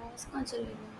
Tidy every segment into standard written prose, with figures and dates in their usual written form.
आवाज कहाँ चली गई?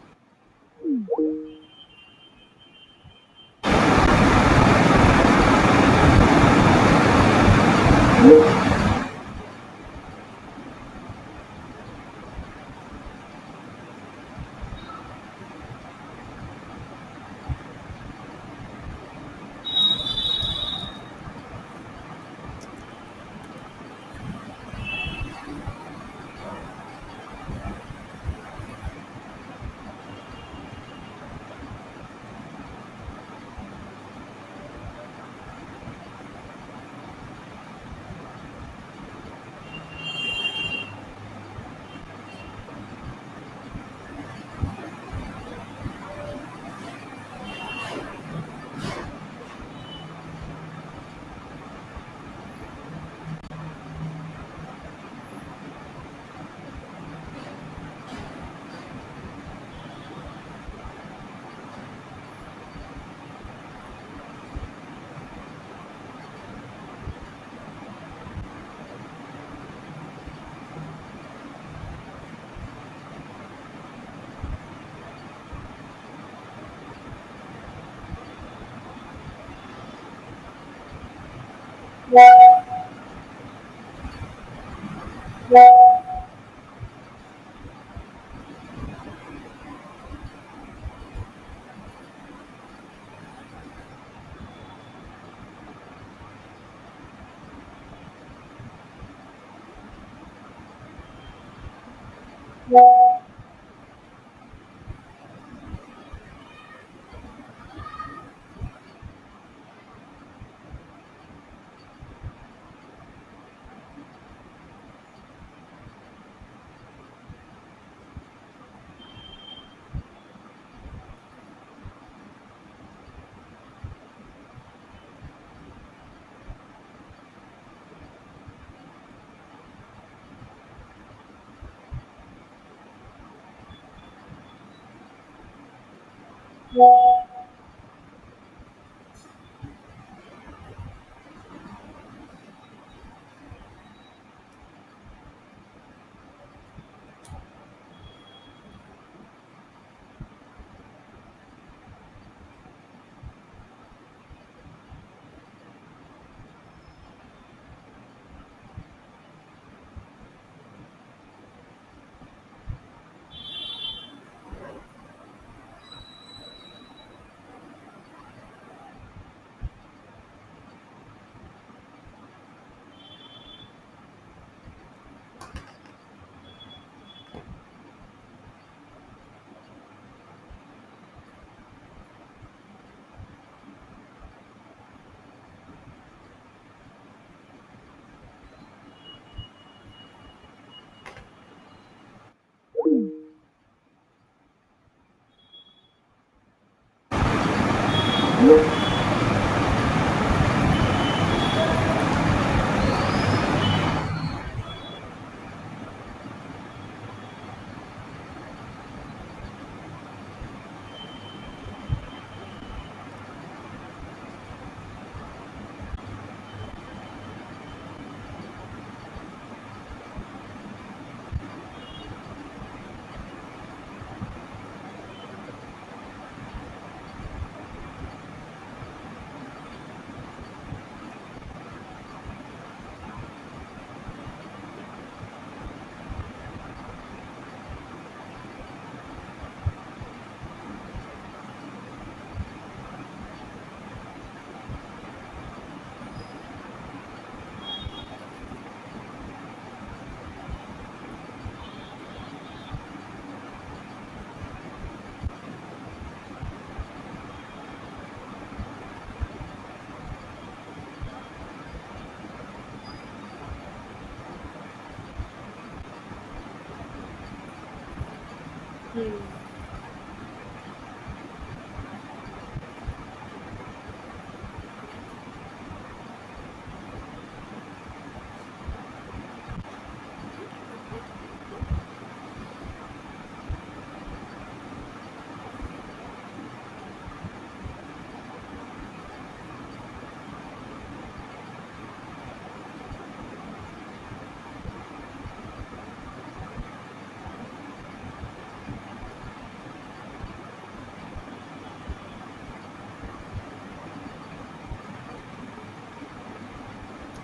हम्म।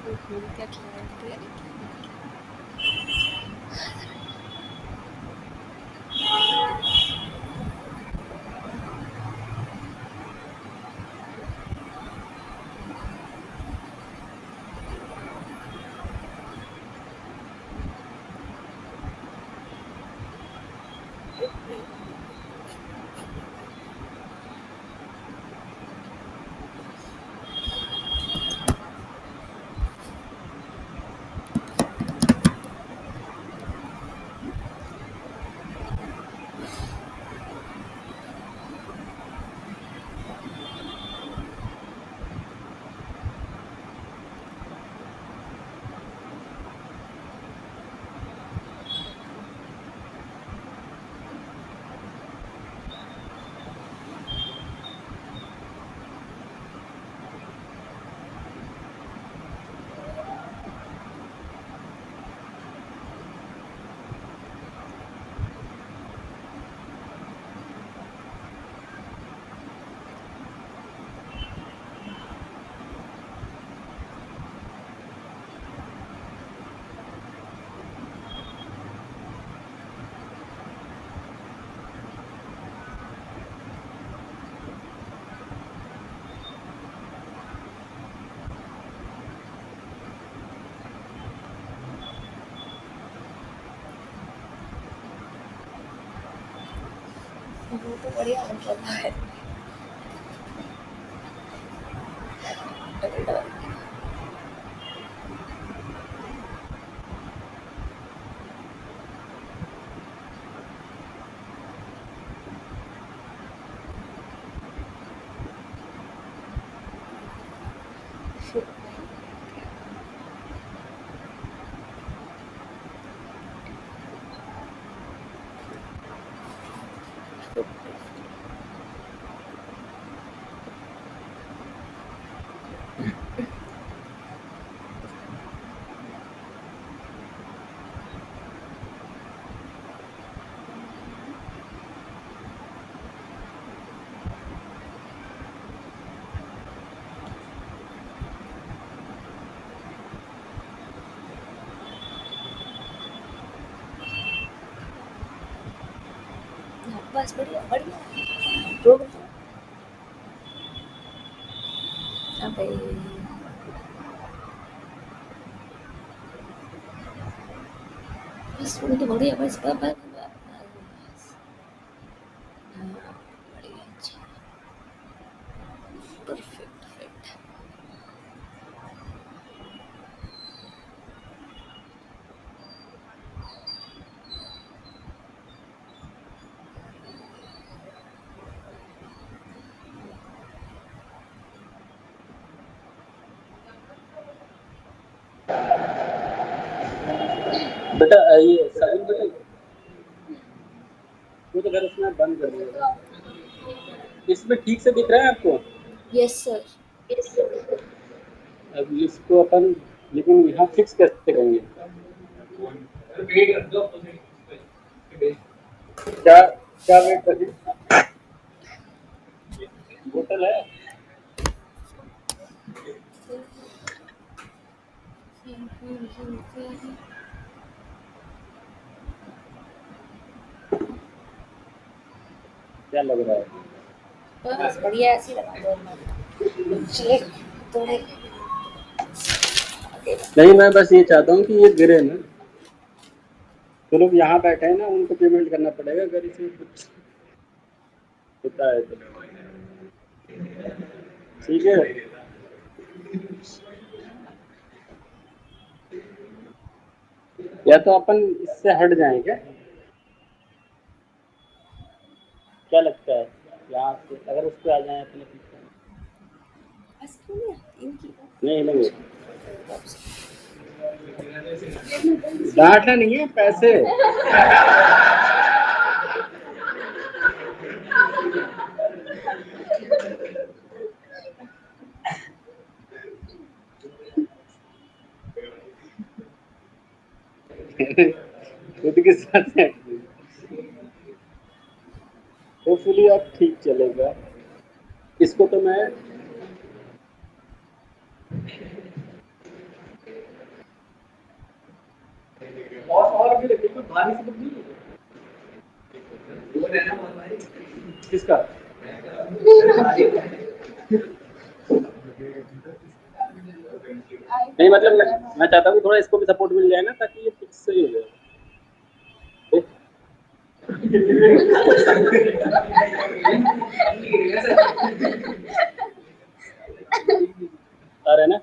क्या खिलाते हैं? वो तो बढ़िया मतलब है। बस बढ़िया बढ़िया रोड अबे बस वो तो बढ़िया बस बढ़िया अच्छा परफेक्ट परफेक्ट। बेटा ये साबिन बेटा वो तो घर उसने बंद कर दिया। इसमें ठीक से दिख रहा है आपको? Yes sir. अब इसको अपन लेकिन यहाँ फिक्स कैसे करेंगे? क्या क्या वेट करें? बोतल है? क्या लग रहा है? बस बढ़िया ऐसे ही लगा दो चले थोड़े आगे नहीं, मैं बस ये चाहता हूँ कि ये गिरे ना। जो लोग यहाँ बैठे हैं ना उनको पेमेंट करना पड़ेगा अगर इसमें कुछ होता है तो। ठीक है, या तो अपन इससे हट जाएं क्या? क्या लगता है? यहाँ से अगर उस पे आ जाए अपने पीछे। बस क्यों नहीं आती इनकी नहीं नहीं, डांटना नहीं है, पैसे। खुद के साथ होपफुली अब ठीक चलेगा। इसको तो मैं और भी लगे कोई भारी से नहीं है। किसका? नहीं मतलब मैं चाहता हूँ कि थोड़ा इसको भी सपोर्ट मिल जाए ना, ताकि ये फिक्स सही हो जाए। आ रहा है ना?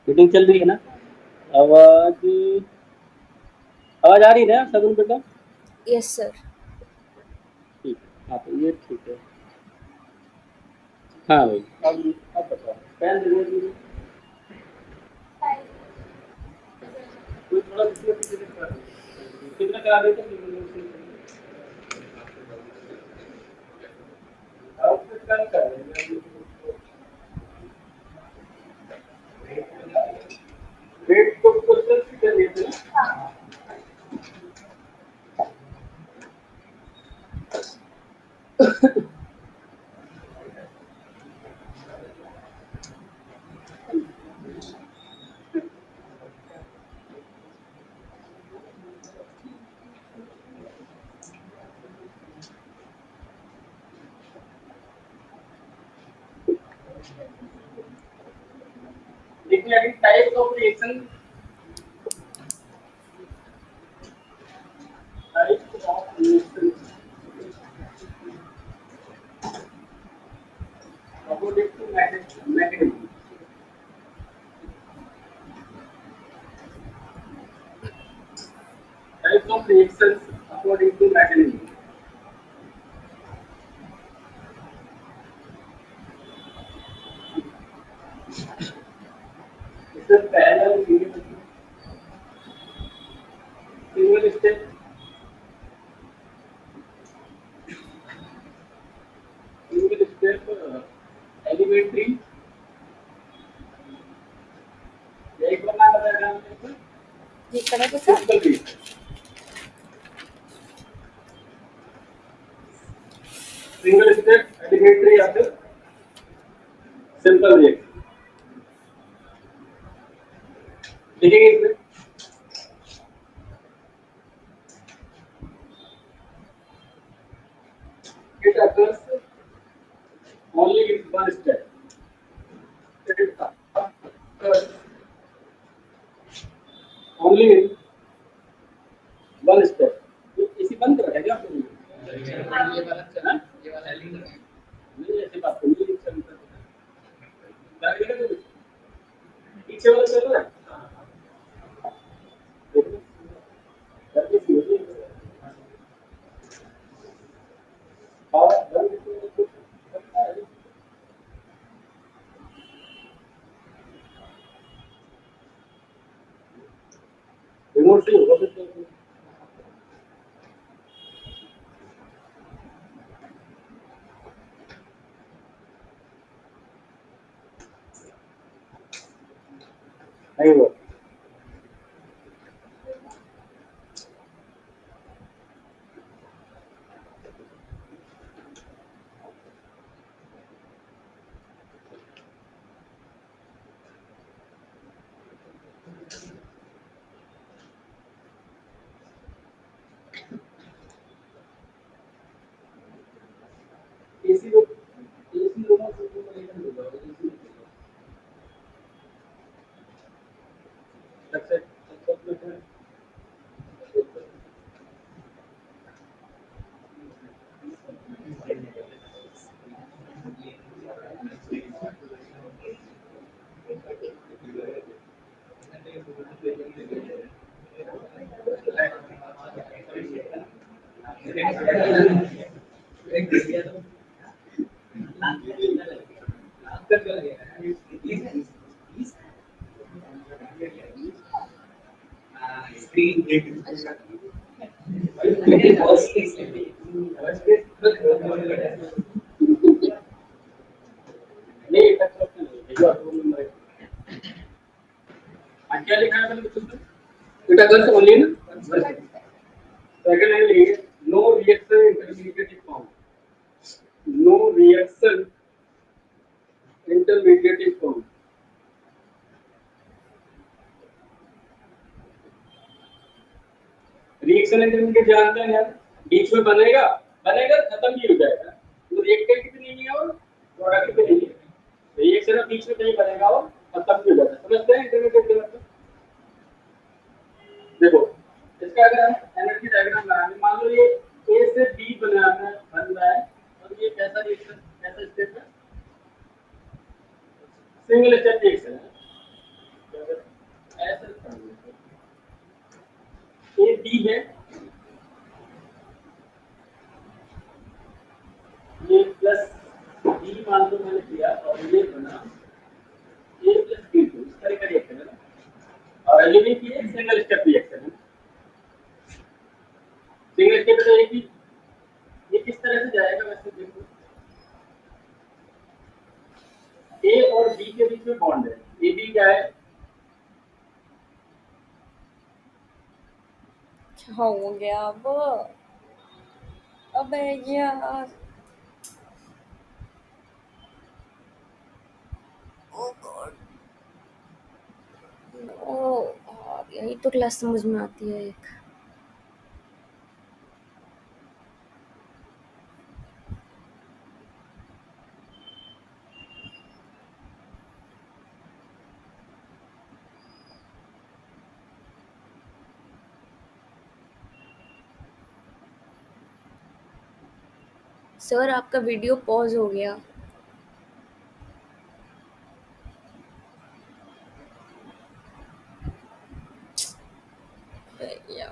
मीटिंग चल रही है ना? आवाज आवाज आ रही है ना सगुन बेटा? Yes sir. ठीक है, हाँ तो ये ठीक है। हाँ भाई, अब बताओ पेन दे दीजिए। कोई थोड़ा कितना करा देते अब कम कर देंगे। रेट तो कुछ कर लेते हैं। देखिए अभी types of reaction, types of reaction according to mechanism. Types of reactions according to mechanism. इससे पहला single step, single step elementary, एक बार नाम बताया हमने, ये करें तो sir. Simple reaction, single step elementary या फिर सिंपल रिएक्शन लिखेंगे इसमें। It occurs only in one step. It occurs only in one step. इसी बंद कर रहा है क्या आपने? ये वाला चला, ये वाला लिंक है। नहीं ऐसी बात नहीं है, चल रहा है। पीछे वाला चल रहा है। करके सीधी और बंद करता है। रिमोट से होगा फिर तो। नहीं हुआ। एसी लोग एसी लोगों से तो नहीं होगा। अच्छा नहीं टच ऑप्शन नहीं है, जो रूल नंबर है। आज क्या लिखा है मैंने कुछ बेटा गर्ल्स ओनली ना सेकंड लाइन लिखिए no reaction intermediate is found no reaction intermediate is found reaction intermediate जानते हैं यार बीच में बनेगा बनेगा खत्म भी हो जाएगा तो रिएक्टेंट भी नहीं है और प्रोडक्ट भी नहीं है रिएक्शन बीच में कहीं बनेगा और खत्म भी हो जाएगा समझते हैं इंटरमीडिएट के मतलब देखो इसका अगर हम एनर्जी डायग्राम बनाएंगे मान लो ये ए से बी बन रहा है और ये कैसा रिएक्शन कैसा स्टेप है सिंगल स्टेप रिएक्शन है ऐसा ए बी है ये प्लस बी मान लो मैंने किया और ये बना ए प्लस बी टू इस तरह का रिएक्शन है ना और ये भी कि एक सिंगल स्टेप रिएक्शन है सिंगल स्टेप तो एक ही ये किस तरह से जाएगा वैसे देखो ए और बी के बीच में बॉन्ड है ए बी क्या है क्या हो गया अब? अबे यार, ओ गॉड, ओ यार, यही तो क्लास समझ में आती है एक। सर आपका वीडियो पॉज हो गया। अबे यार,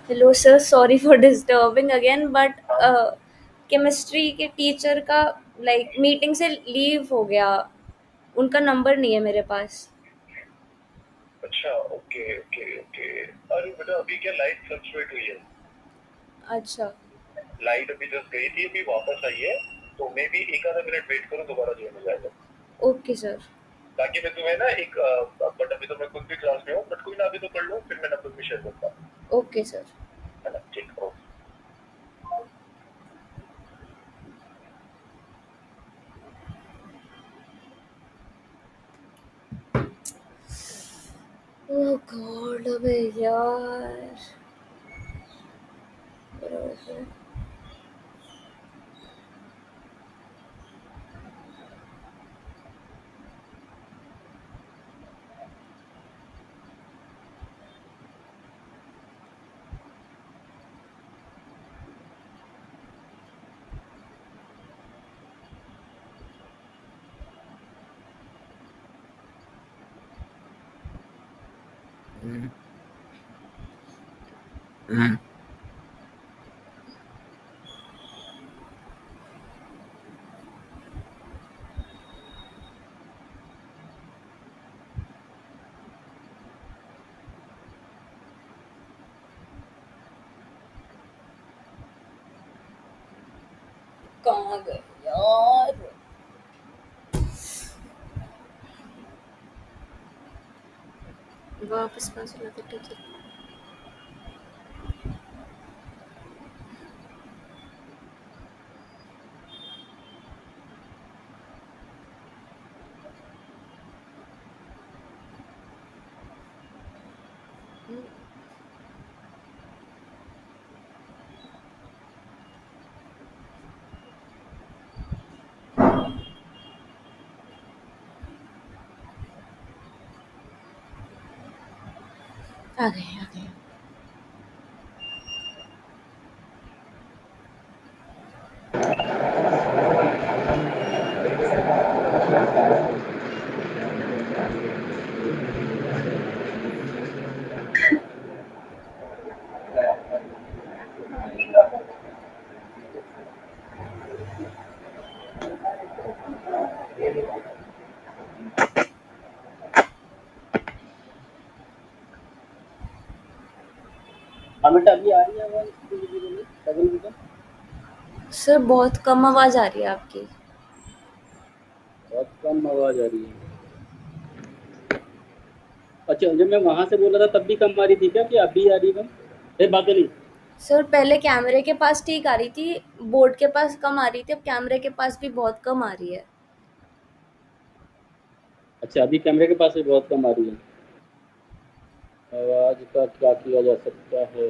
hello sir, sorry for disturbing again, but chemistry के टीचर का मीटिंग से लीव हो गया। उनका नंबर नहीं है मेरे पास। अच्छा, ओके ओके ओके। अरे बेटा अभी क्या लाइट फ्लक्चुएट हुई है। अच्छा, लाइट अभी जस्ट गई थी अभी वापस आई है तो मे बी एक आधा मिनट वेट करो दोबारा ज्वाइन हो जाएगा। Okay sir. ताकि मैं तुम्हें ना एक बट अभी तो मैं खुद भी क्लास में हूँ बट कोई ना अभी तो पढ़ लो फिर मैं नंबर भी शेयर करता हूँ ओके सर। है ना ठीक ओके। ओह गॉड, अबे यार, बराबर। कहाँ गए यार? वापस कहाँ से लाते टीचर? आ गए, आ गए। हाँ बेटा, अभी आ रही है आवाज? डबल बेटा, सर बहुत कम आवाज़ आ रही है आपकी। बहुत कम आवाज आ रही है। अच्छा, जब मैं वहां से बोल रहा था तब भी कम आ रही थी क्या, कि अभी आ रही है? बात नहीं। सर पहले कैमरे के पास ठीक आ रही थी, बोर्ड के पास कम आ रही थी, अब कैमरे के पास भी बहुत कम आ रही है। अच्छा, अभी कैमरे के पास भी बहुत कम आ रही है। आवाज का क्या किया जा सकता है?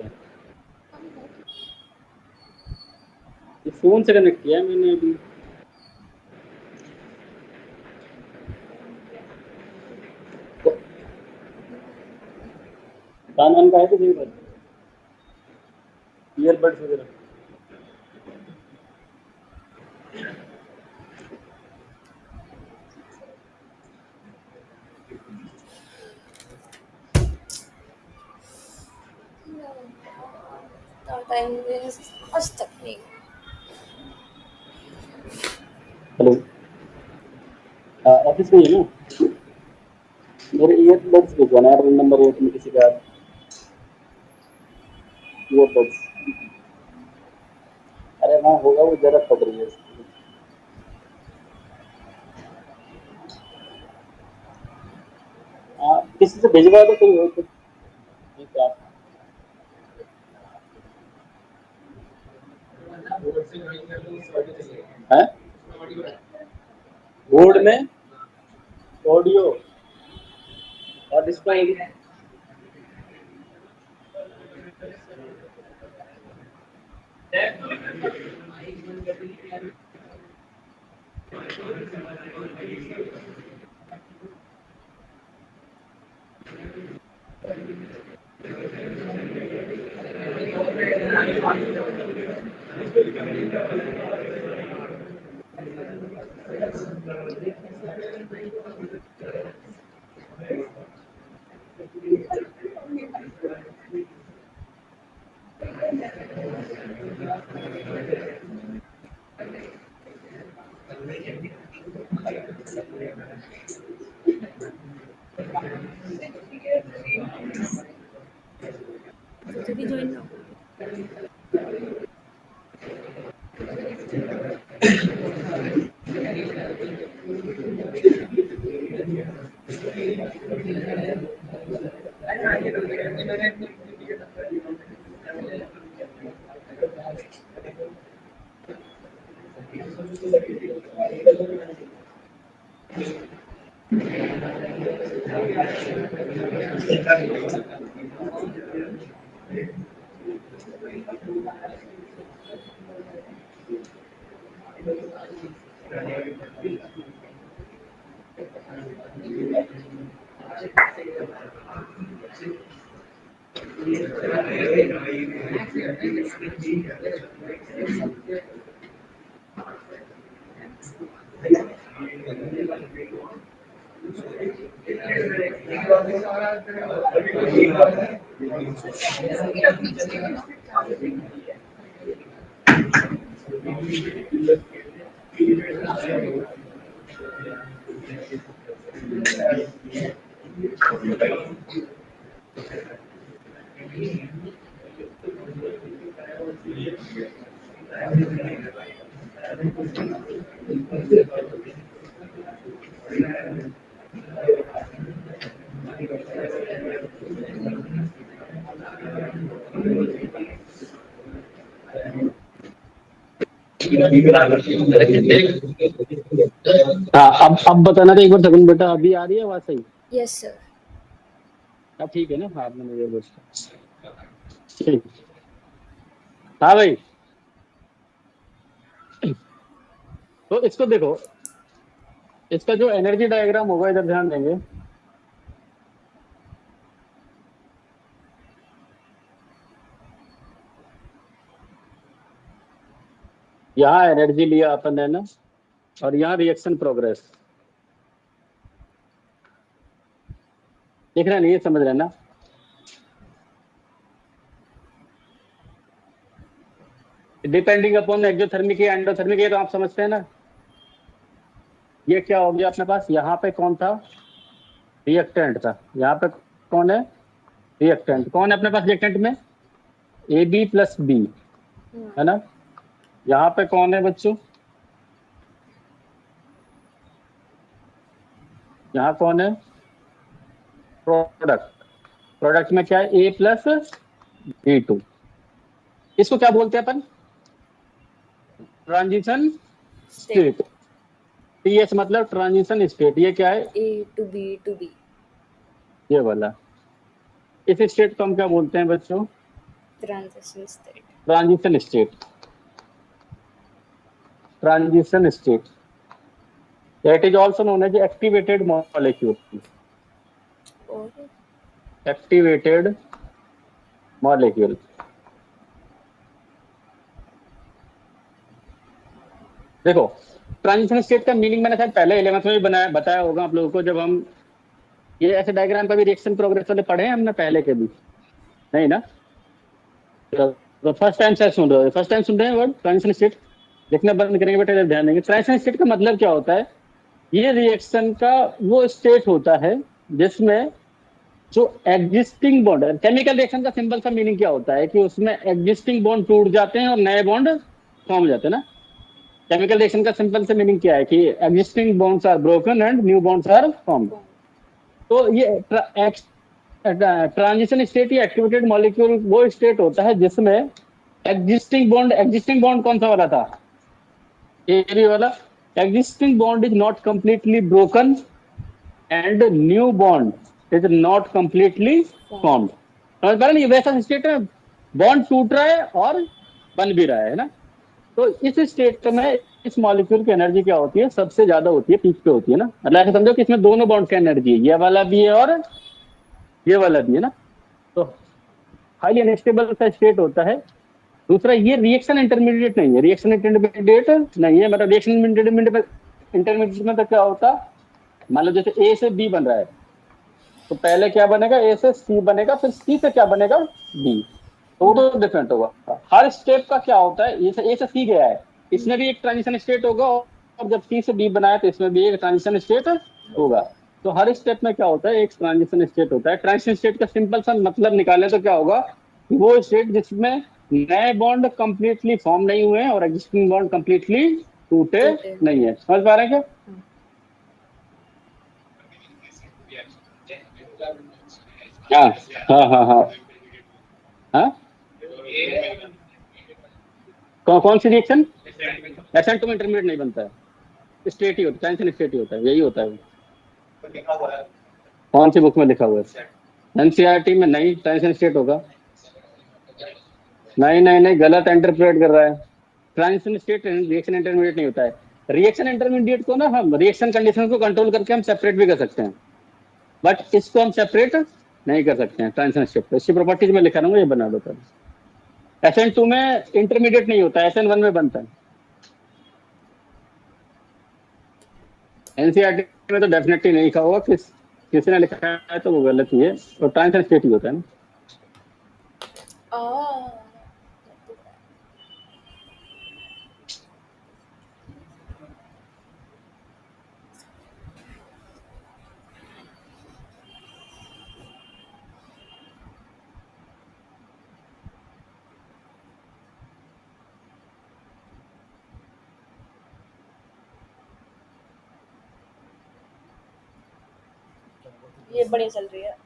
ये फोन से कनेक्ट किया है मैंने अभी। कान वान का है तो सही बात, ईयरबड्स वगैरह। टाइम वेस्ट आज तक नहीं। हेलो, ऑफिस में ही है ना? मेरे ईयरबड्स भिजवाना है रूम नंबर 8 में किसी का। ईयरबड्स, अरे वहाँ होगा, वो जरूरत पड़ रही है उसकी। किसी से भिजवा दो, कोई हो तो। ठीक है, है बोर्ड में ऑडियो और डिस्प्ले। तो भी ज्वाइन ना। हाँ, अब बताना था एक बार सेकंड बेटा, अभी आ रही है आवाज सही? Yes sir. अब ठीक है ना? हाँ, मैंने ये ठीक। हाँ भाई, तो इसको देखो, इसका जो एनर्जी डायग्राम होगा, इधर ध्यान देंगे। यहाँ एनर्जी लिया अपन ने ना, और यहाँ रिएक्शन प्रोग्रेस। लिखना नहीं है, समझ रहे ना। डिपेंडिंग अपॉन एक्सोथर्मिक या एंडोथर्मिक, ये तो आप समझते हैं ना। ये क्या हो गया अपने पास, यहाँ पे कौन था, रिएक्टेंट था, यहाँ पे कौन है, रिएक्टेंट। कौन है अपने पास रिएक्टेंट में, ए बी प्लस बी, है ना। यहाँ पे कौन है बच्चों, यहाँ कौन है, प्रोडक्ट। प्रोडक्ट में क्या है, ए प्लस बी टू। इसको क्या बोलते हैं अपन, ट्रांजिशन स्टेट स्टेट। टीएस मतलब ट्रांजिशन स्टेट। ये क्या है, ए टू बी ये वाला। इस स्टेट को हम क्या बोलते हैं बच्चों, transition state. Transition state. Transition state that is also known as activated molecule. और एक्टिवेटेड मॉलिक्यूल। देखो ट्रांजिशन स्टेट का मीनिंग मैंने शायद पहले 11th में भी बताया होगा आप लोगों को, जब हम ये ऐसे डायग्राम का भी रिएक्शन प्रोग्रेस वाले पढ़े हैं हमने पहले के भी, नहीं ना। तो फर्स्ट टाइम शायद सुन रहे हो, फर्स्ट टाइम सुन रहे हैं वर्ड ट्रांजिशन स्टेट। लिखना बंद करेंगे बेटा जब ध्यान देंगे। ट्रांजिशन स्टेट का मतलब क्या होता है, ये रिएक्शन का वो स्टेट होता है जिसमें जो एग्जिस्टिंग बॉन्ड, केमिकल रिएक्शन का सिंपल सा मीनिंग क्या होता है कि उसमें एग्जिस्टिंग बॉन्ड टूट जाते हैं और नए बॉन्ड फॉर्म हो जाते हैं ना। केमिकल रिएक्शन का सिंपल से मीनिंग क्या है कि existing bonds are broken and new bonds are formed. तो ये ट्रांजिशन स्टेट या एक्टिवेटेड मॉलिक्यूल वो स्टेट होता है जिसमें एग्जिस्टिंग बॉन्ड कौन सा वाला था, ए वाला। Existing bond is not completely broken and new bond is not completely formed. समझ पा रहे ना, ये वैसा स्टेट है, बॉन्ड टूट रहा है और बन भी रहा है ना। तो इस स्टेट में इस मॉलिक्यूल की एनर्जी क्या होती है, सबसे ज्यादा होती है, पीक पे होती है ना। मतलब ऐसे समझो कि इसमें दोनों बॉन्ड की एनर्जी है, ये वाला भी है और ये वाला भी है ना। तो हाईली अनस्टेबल का स्टेट होता है। दूसरा ये रिएक्शन इंटरमीडिएट नहीं है, रिएक्शन इंटरमीडिएट नहीं है। मतलब रिएक्शन इंटरमीडिएट में तो क्या होता, मान लो जैसे ए से बी बन रहा है, तो पहले क्या बनेगा, ए से सी बनेगा, फिर सी से क्या बनेगा, बी। तो वो तो डिफरेंट होगा। हर स्टेप का क्या होता है, ए से सी गया है, इसमें भी एक ट्रांजिशन स्टेट होगा, और जब सी से डी बनाया तो इसमें भी एक ट्रांजिशन स्टेट होगा। तो हर स्टेप में क्या होता है, एक ट्रांजिशन स्टेट होता है। ट्रांजिशन स्टेट का सिंपल सा मतलब निकालें तो क्या होगा, वो स्टेट जिसमें नए बॉन्ड कंप्लीटली फॉर्म नहीं हुए हैं और एग्जिस्टिंग बॉन्ड कंप्लीटली टूटे नहीं है। समझ पा रहे हैं क्या। हाँ हाँ हाँ हाँ हाँ। कौन सी रिएक्शन, एसेंट में इंटरमीडिएट नहीं बनता है, स्टेट ही होता है, ट्रांजिशन स्टेट ही होता है, यही होता है। कौन सी बुक में लिखा हुआ है, एनसीईआरटी में नहीं, ट्रांजिशन स्टेट होगा। नहीं नहीं नहीं, गलत इंटरप्रेट कर रहा है। ट्रांजिशन स्टेट रिएक्शन इंटरमीडिएट नहीं होता है। रिएक्शन इंटरमीडिएट को ना हम रिएक्शन कंडीशन को कंट्रोल करके हम सेपरेट भी कर सकते हैं, बट इसको हम सेपरेट नहीं कर सकते हैं ट्रांजिशन स्टेट को। इसकी प्रॉपर्टीज में लिखा रहूंगा, ये बना दो। SN2 में इंटरमीडिएट नहीं होता, SN1 में बनता है। एनसीईआरटी में तो डेफिनेटली नहीं लिखा होगा, किसी ने लिखा है तो वो गलत ही है, और ट्रांजिशन स्टेट ही होता है ना। ये बढ़िया चल रही है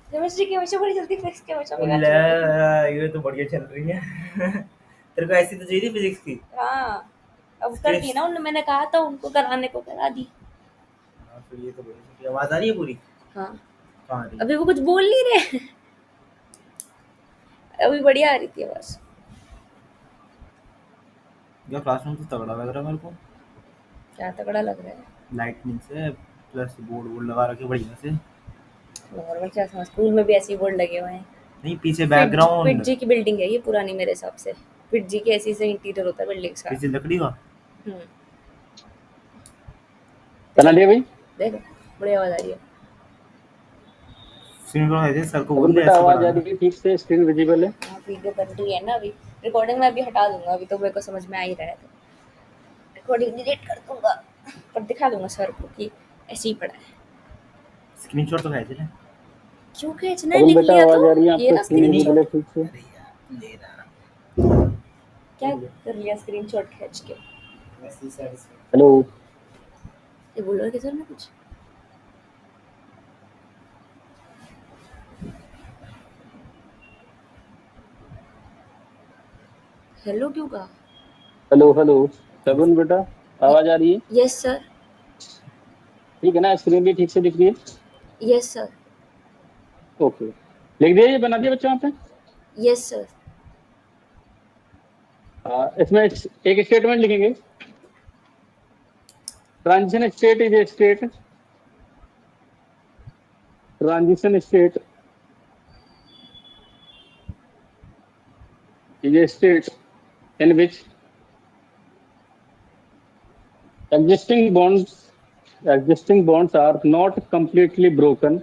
केमिस्ट्री की हमेशा बड़ी चलती, फिजिक्स की हमेशा बेकार चलती है। ये तो बढ़िया चल रही है। तेरे को ऐसी तो चाहिए थी फिजिक्स की। हाँ अब कर दी ना उन्होंने, मैंने कहा था उनको कराने को, करा दी। हाँ तो ये तो बढ़िया चल रही है। आवाज आ रही है पूरी। हाँ कहाँ आ रही है? अभी वो कुछ बोल नहीं रहे। अभी बढ़िया आ रही थी बस। यार क्लासरूम तो तगड़ा लग रहा है मेरे को। क्या तगड़ा लग रहा है, लाइटनिंग से प्लस बोर्ड लगा रखे बढ़िया से। नॉर्मल क्या समझ, स्कूल में भी ऐसे ही बोर्ड लगे हुए हैं। नहीं पीछे बैकग्राउंड पिटजी की बिल्डिंग है ये पुरानी मेरे हिसाब से। पिटजी के ऐसी से इंटीरियर होता है बिल्डिंग्स का। पीछे लकड़ी का। बना लिया भाई, देखो बड़ी आवाज आ रही है। स्क्रीन पर है सर को अगर बोल दे बेटा ऐसे आवाज पढ़ा आ दो। रही है ठीक से, स्क्रीन विजिबल है? हाँ, वीडियो बन रही है ना अभी। रिकॉर्डिंग मैं अभी हटा दूँगा, अभी तो मेरे को समझ में आ ही रहा है तो। रिकॉर्डिंग डिलीट कर दूँगा, पर दिखा दूँगा सर को कि ऐसे ही पढ़ा है। स्क्रीनशॉट तो खींच ले। क्यों खींचना है, अगर लिख बेटा लिया आवाज तो। आ रही है, ये आपका रहा स्क्रीन विजिबल है स्क्रीनशॉट। ठीक से? अरे यार ले रहा। क्या कर लिया स्क्रीनशॉट खींच के? वैसे ही साइड से। हेलो। ये बोलो कि सर ने कुछ। हेलो क्यों कहा? हेलो हेलो शगुन बेटा, आवाज आ रही है? Yes sir. ठीक है ना? स्क्रीन भी ठीक से दिख रही है? Yes sir. ओके, लिख दिया, ये बना दिया बच्चा वहाँ पे? Yes sir. इसमें एक स्टेटमेंट लिखेंगे। Transition state is a state, transition state is a state in which existing bonds are not completely broken.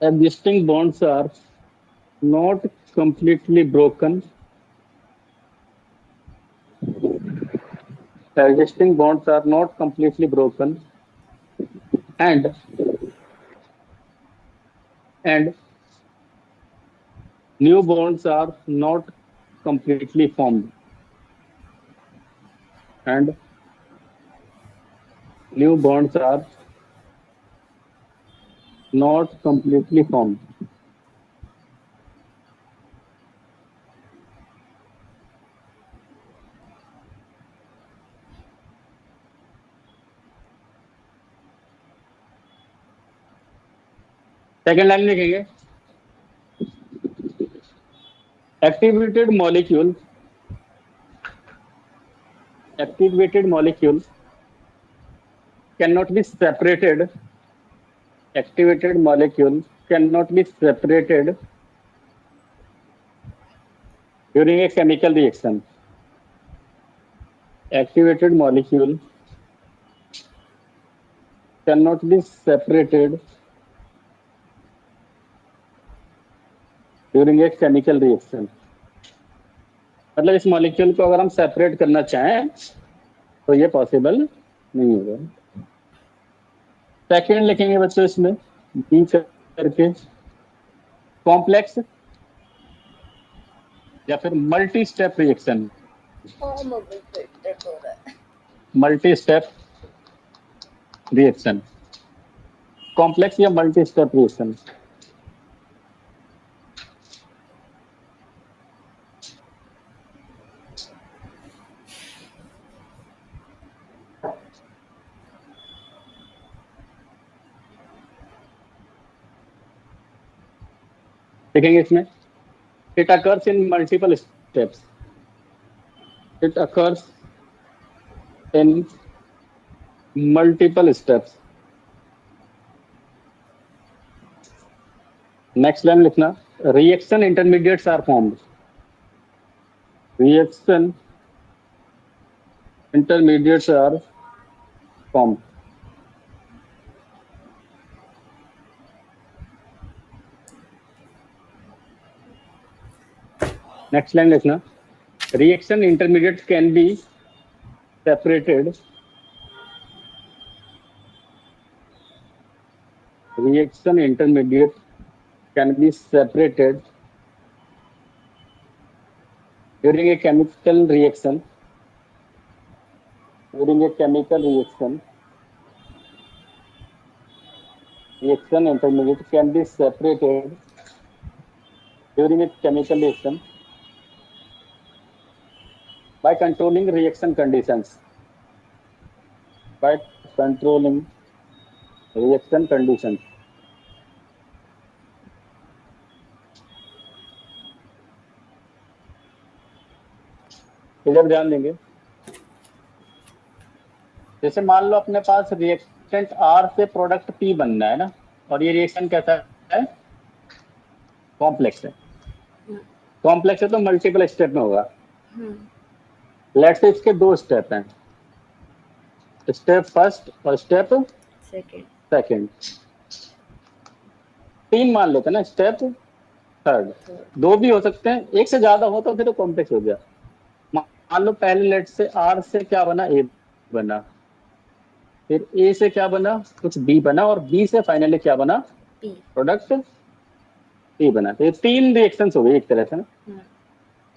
Existing bonds are not completely broken. Existing bonds are not completely broken, and and new bonds are not completely formed, and new bonds are not completely formed. Second line लिखेंगे, activated molecule cannot be separated. Activated molecule cannot be separated during a chemical reaction. Activated molecule cannot be separated during a chemical reaction. मतलब इस molecule को अगर हम separate करना चाहें तो ये पॉसिबल नहीं होगा। सेकेंड लिखेंगे बच्चों इसमें बी करके, कॉम्प्लेक्स या फिर multi step reaction. Multi step reaction, complex या मल्टी स्टेप रिएक्शन। देखेंगे इसमें, it occurs in multiple steps. It occurs in multiple steps. Next line लिखना, reaction intermediates are formed. Reaction intermediates are formed. Next line लिखना, reaction intermediates can be separated. Reaction intermediates can be separated during a chemical reaction. During a chemical reaction, reaction intermediate can be separated during a chemical reaction by controlling reaction conditions. By controlling reaction conditions. इधर ध्यान देंगे, जैसे मान लो अपने पास reactant are से product P बनना है ना, और ये रिएक्शन कैसा है, कॉम्प्लेक्स है। कॉम्प्लेक्स है तो मल्टीपल स्टेप में होगा। लेट्स से इसके दो स्टेप हैं, स्टेप फर्स्ट और स्टेप सेकंड। सेकंड। 3 मान लेते हैं ना, स्टेप थर्ड। 2 भी हो सकते हैं, एक से ज्यादा हो तो फिर तो कॉम्प्लेक्स हो गया। मान लो पहले लेट से आर से क्या बना, ए बना, फिर ए से क्या बना, कुछ बी बना, और बी से फाइनली क्या बना, पी। प्रोडक्ट पी बना। तो ये 3 रिएक्शंस हो गए एक तरह से ना।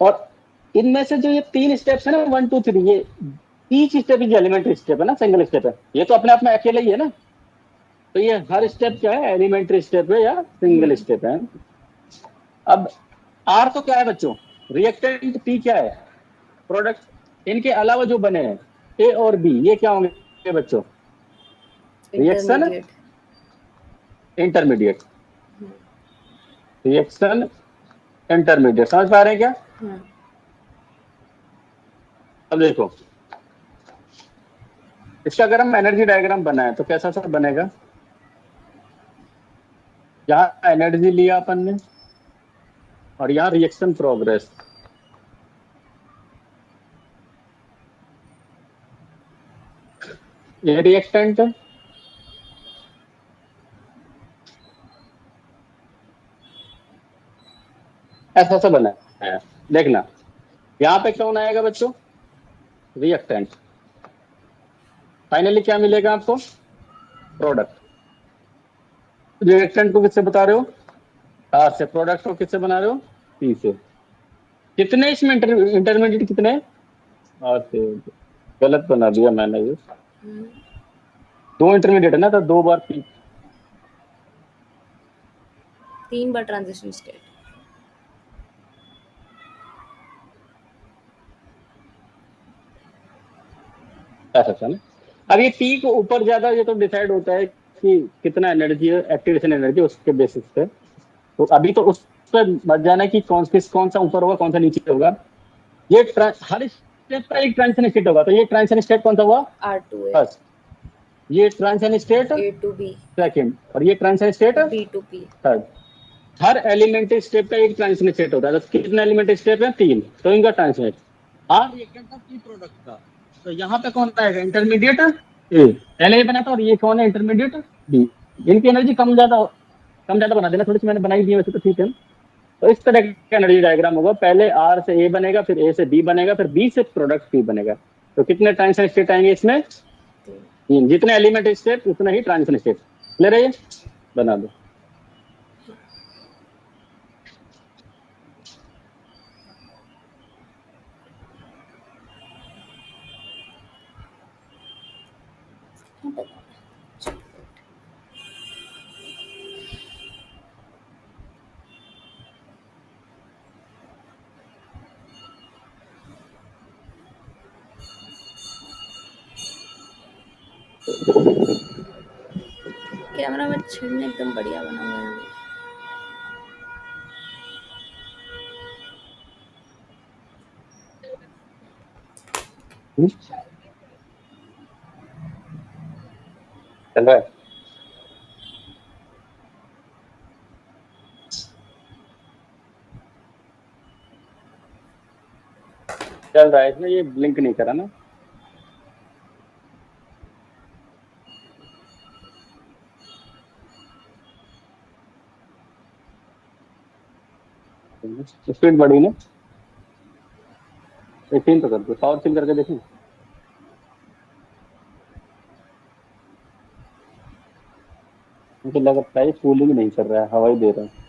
और इनमें से जो ये 3 स्टेप्स है ना, 1 2 3, ये each step is elementary step है ना, सिंगल स्टेप है, ये तो अपने आप में अकेले ही है ना। तो ये हर स्टेप क्या है, एलिमेंट्री स्टेप है या सिंगल स्टेप है। अब आर तो क्या है बच्चों, रिएक्टेंट, पी क्या है, प्रोडक्ट। इनके अलावा जो बने हैं ए और बी, ये क्या होंगे बच्चों, reaction intermediate. Intermediate. Reaction intermediate, समझ पा रहे हैं क्या। अब देखो इसका अगर हम एनर्जी डायग्राम बनाए तो कैसा सा बनेगा, यहाँ एनर्जी लिया अपन ने और यहाँ रिएक्शन प्रोग्रेस। ये रिएक्टेंट है, ऐसा सा बना है। देखना यहाँ पे कौन आएगा बच्चों, रिएक्टेंट। फाइनली क्या मिलेगा आपको, प्रोडक्ट। रिएक्टेंट को किससे बता रहे हो, आर से, प्रोडक्ट को किससे बना रहे हो, पी से। कितने इसमें इंटरमीडिएट कितने, आर से। गलत बना दिया मैंने ये, 2 इंटरमीडिएट है ना, तो 2 बार पी। 3 बार ट्रांजिशन स्टेट। ऐसा था ना। अब ये पी को ऊपर ज्यादा, ये तो डिसाइड होता है कि कितना एनर्जी है, एक्टिवेशन एनर्जी, उसके बेसिस पे। तो अभी तो उस पर मत जाना कि कौन सा ऊपर होगा कौन सा नीचे होगा। ये हर स्टेप का एक ट्रांजिशन स्टेट होगा, तो ये ट्रांजिशन स्टेट कौन सा हुआ, R2A। फर्स्ट। ये transition state A to B। Second, और ये transition state B to P। Third. हर एलिमेंट्री स्टेप का एक ट्रांजिशन स्टेट होता है, तो कितने एलिमेंट्री स्टेप है, 3, तो इनका ट्रांजिशन। आर रिएक्टेंट का पी प्रोडक्ट का, तो यहाँ पे कौन आएगा, इंटरमीडिएट ए, पहले ही बना था, और ये कौन है, इंटरमीडिएट बी। इनकी एनर्जी कम ज्यादा बना देना थोड़ी सी, मैंने बनाई दी है वैसे तो, ठीक है। तो इस तरह का एनर्जी डायग्राम होगा, पहले आर से ए बनेगा, फिर ए से बी बनेगा, फिर बी से प्रोडक्ट पी बनेगा। तो कितने ट्रांजिशन स्टेट आएंगे इसमें, 3। जितने एलिमेंट स्टेट उतना ही ट्रांजिशन स्टेट। क्लियर है, ये बना दो। कैमरा में छेड़ने एकदम बढ़िया बना हुआ है। चल रहा है, चल रहा है, इसमें ये ब्लिंक नहीं करा ना। स्पीड बढ़ी ना, 18 तो कर दो, पावर चिल करके देखें। मुझे लगता है कूलिंग नहीं कर रहा है, हवा ही दे रहा है।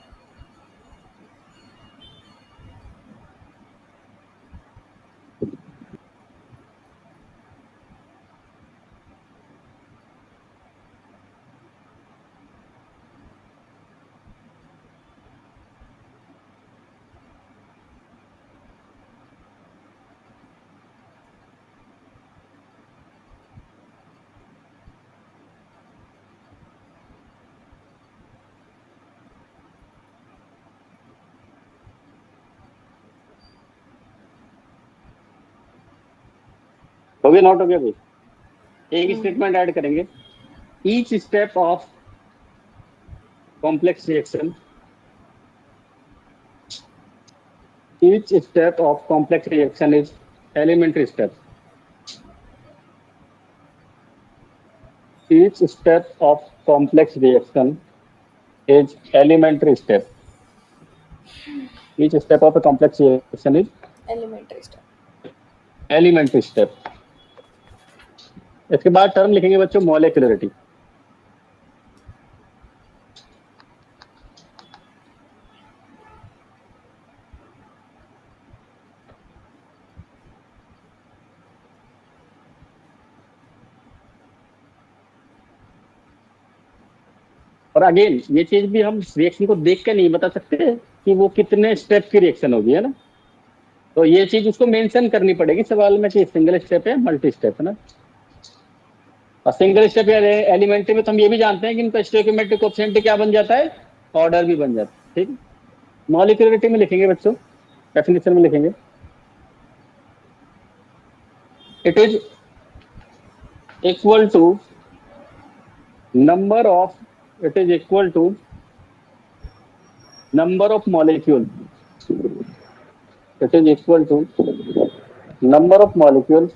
हो गया, नोट हो गया भाई। एक स्टेटमेंट ऐड करेंगे, each step of complex reaction, each step of complex reaction is elementary step. Each step of complex reaction is elementary step. Each step of a complex reaction is elementary step. elementary step. इसके बाद term लिखेंगे बच्चों molecularity. और again ये चीज भी हम reaction को देख के नहीं बता सकते कि वो कितने स्टेप की रिएक्शन होगी, है ना. तो ये चीज उसको मेंशन करनी पड़ेगी सवाल में कि सिंगल स्टेप है मल्टी स्टेप, है ना. और सिंगल स्टेप या एलिमेंट्री में तो हम ये भी जानते हैं कि इनका स्टोइकियोमेट्रिक कोएफिशिएंट क्या बन जाता है, ऑर्डर भी बन जाता है. ठीक. मॉलिक्यूलरिटी में लिखेंगे बच्चों, डेफिनेशन में लिखेंगे it is equal to number of it is equal to number of molecule. It is equal to number of molecules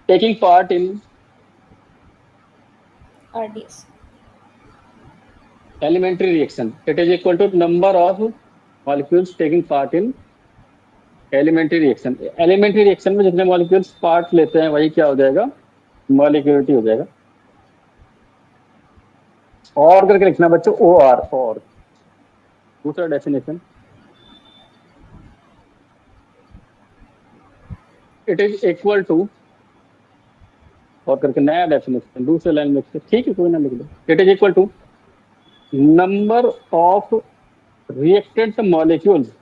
taking part in RDS. elementary reaction. It is equal to number of molecules taking part in elementary reaction. Elementary reaction में जितने molecules part लेते हैं वही क्या हो जाएगा, molecularity हो जाएगा. और करके लिखना बच्चों ओ आर. और दूसरा definition it is equal to, और करके नया डेफिनेशन दूसरे लाइन में. ठीक है, कोई ना लिख दो. It is equal to number of reactant molecules.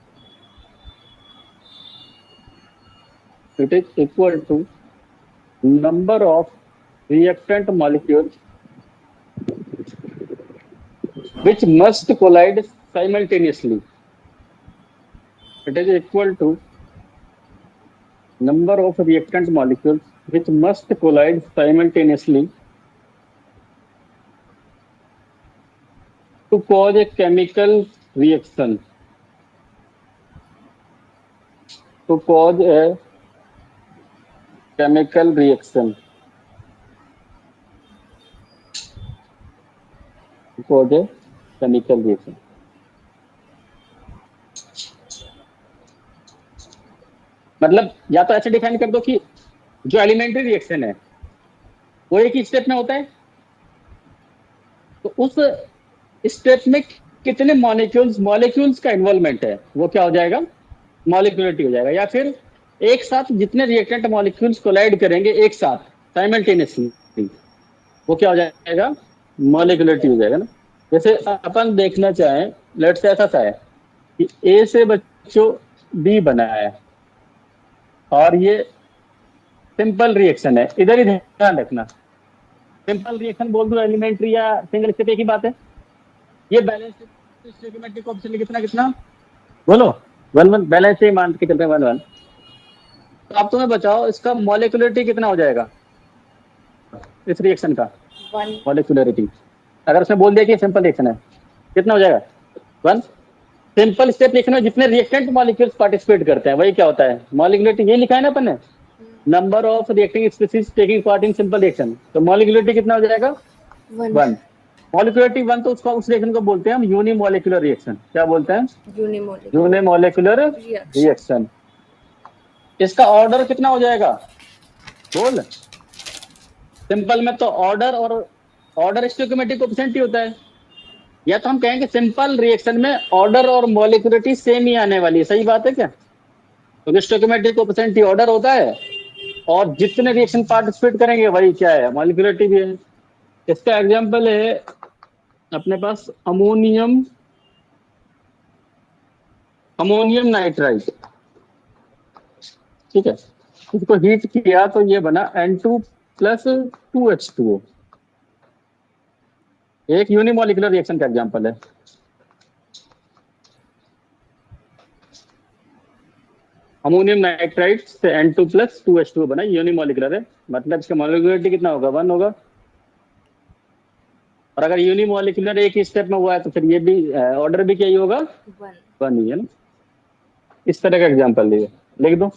It is equal to number of reactant molecules which must collide simultaneously. It is equal to number of reactant molecules which must collide simultaneously to cause a chemical reaction. To cause a chemical reaction. Cause a chemical reaction. मतलब या तो ऐसे define कर दो कि जो elementary reaction है वो एक ही स्टेप में होता है, तो उस स्टेप में कितने मॉलिक्यूल्स का इन्वॉल्वमेंट है वो क्या हो जाएगा, मॉलिक्यूलरिटी हो जाएगा. या फिर एक साथ जितने रिएक्टेंट मॉलिक्यूल्स कोलाइड करेंगे एक साथ साइमल्टेनियसली वो क्या हो जाएगा, मॉलिक्यूलरिटी हो जाएगा ना. जैसे अपन देखना चाहें, लेट्स से ऐसा सा है कि ए से बच्चों बी बना है और ये सिंपल रिएक्शन है. इधर ही ध्यान रखना, सिंपल रिएक्शन बोल दो एलिमेंट्री या सिंगल स्टेप एक ही बात है. ये बैलेंस स्टोइकियोमेट्रिक कोएफिशिएंट कितना कितना बोलो, 1 1 बैलेंस ही मान के चलते हैं 1 1. तो अब तुम्हें बताओ इसका मॉलिक्यूलरिटी कितना हो जाएगा इस रिएक्शन का, 1. मॉलिक्यूलरिटी. अगर उसने बोल दिया कि सिंपल रिएक्शन है कितना हो जाएगा, 1. सिंपल स्टेप रिएक्शन में जितने रिएक्टेंट मॉलिक्यूल्स पार्टिसिपेट करते हैं वही क्या होता है, मॉलिक्यूलरिटी. ये लिखा है ना अपन ने, number of reacting species taking part in simple reaction. तो मॉलिक्यूलरिटी कितना हो जाएगा, 1. मॉलिक्यूलरिटी 1 तो उसका उस रिएक्शन को बोलते हैं हम यूनिमॉलिक्यूलर रिएक्शन. क्या बोलते हैं, यूनिमॉलिक्यूलर रिएक्शन. इसका ऑर्डर कितना हो जाएगा बोल, सिंपल में तो ऑर्डर स्टोइकियोमेट्रिक कोएफिशिएंट ही होता है. या तो हम कहेंगे सिंपल रिएक्शन में ऑर्डर और मॉलिक्यूलरिटी सेम ही आने वाली है. सही बात है क्या, क्योंकि स्टोइकियोमेट्रिक कोएफिशिएंट ही ऑर्डर होता है और जितने रिएक्शन पार्टिसिपेट करेंगे वही क्या है, मॉलिक्यूलरिटी भी है. इसका एग्जांपल है अपने पास अमोनियम नाइट्राइड. ठीक है, इसको हीट किया तो ये बना N2 + 2H2O. एक यूनिमॉलिक्यूलर रिएक्शन का एग्जांपल है. अमोनियम नाइट्राइड से N2 + 2H2O बना, यूनिमॉलिक्यूलर है. मतलब इसका मॉलिक्यूलरिटी कितना होगा, 1 होगा. और अगर यूनिमॉलिक्यूलर एक ही स्टेप में हुआ है तो फिर ये भी ऑर्डर भी क्या ही होगा, 1 ही है ना. इस तरह का एग्जांपल लिख दो.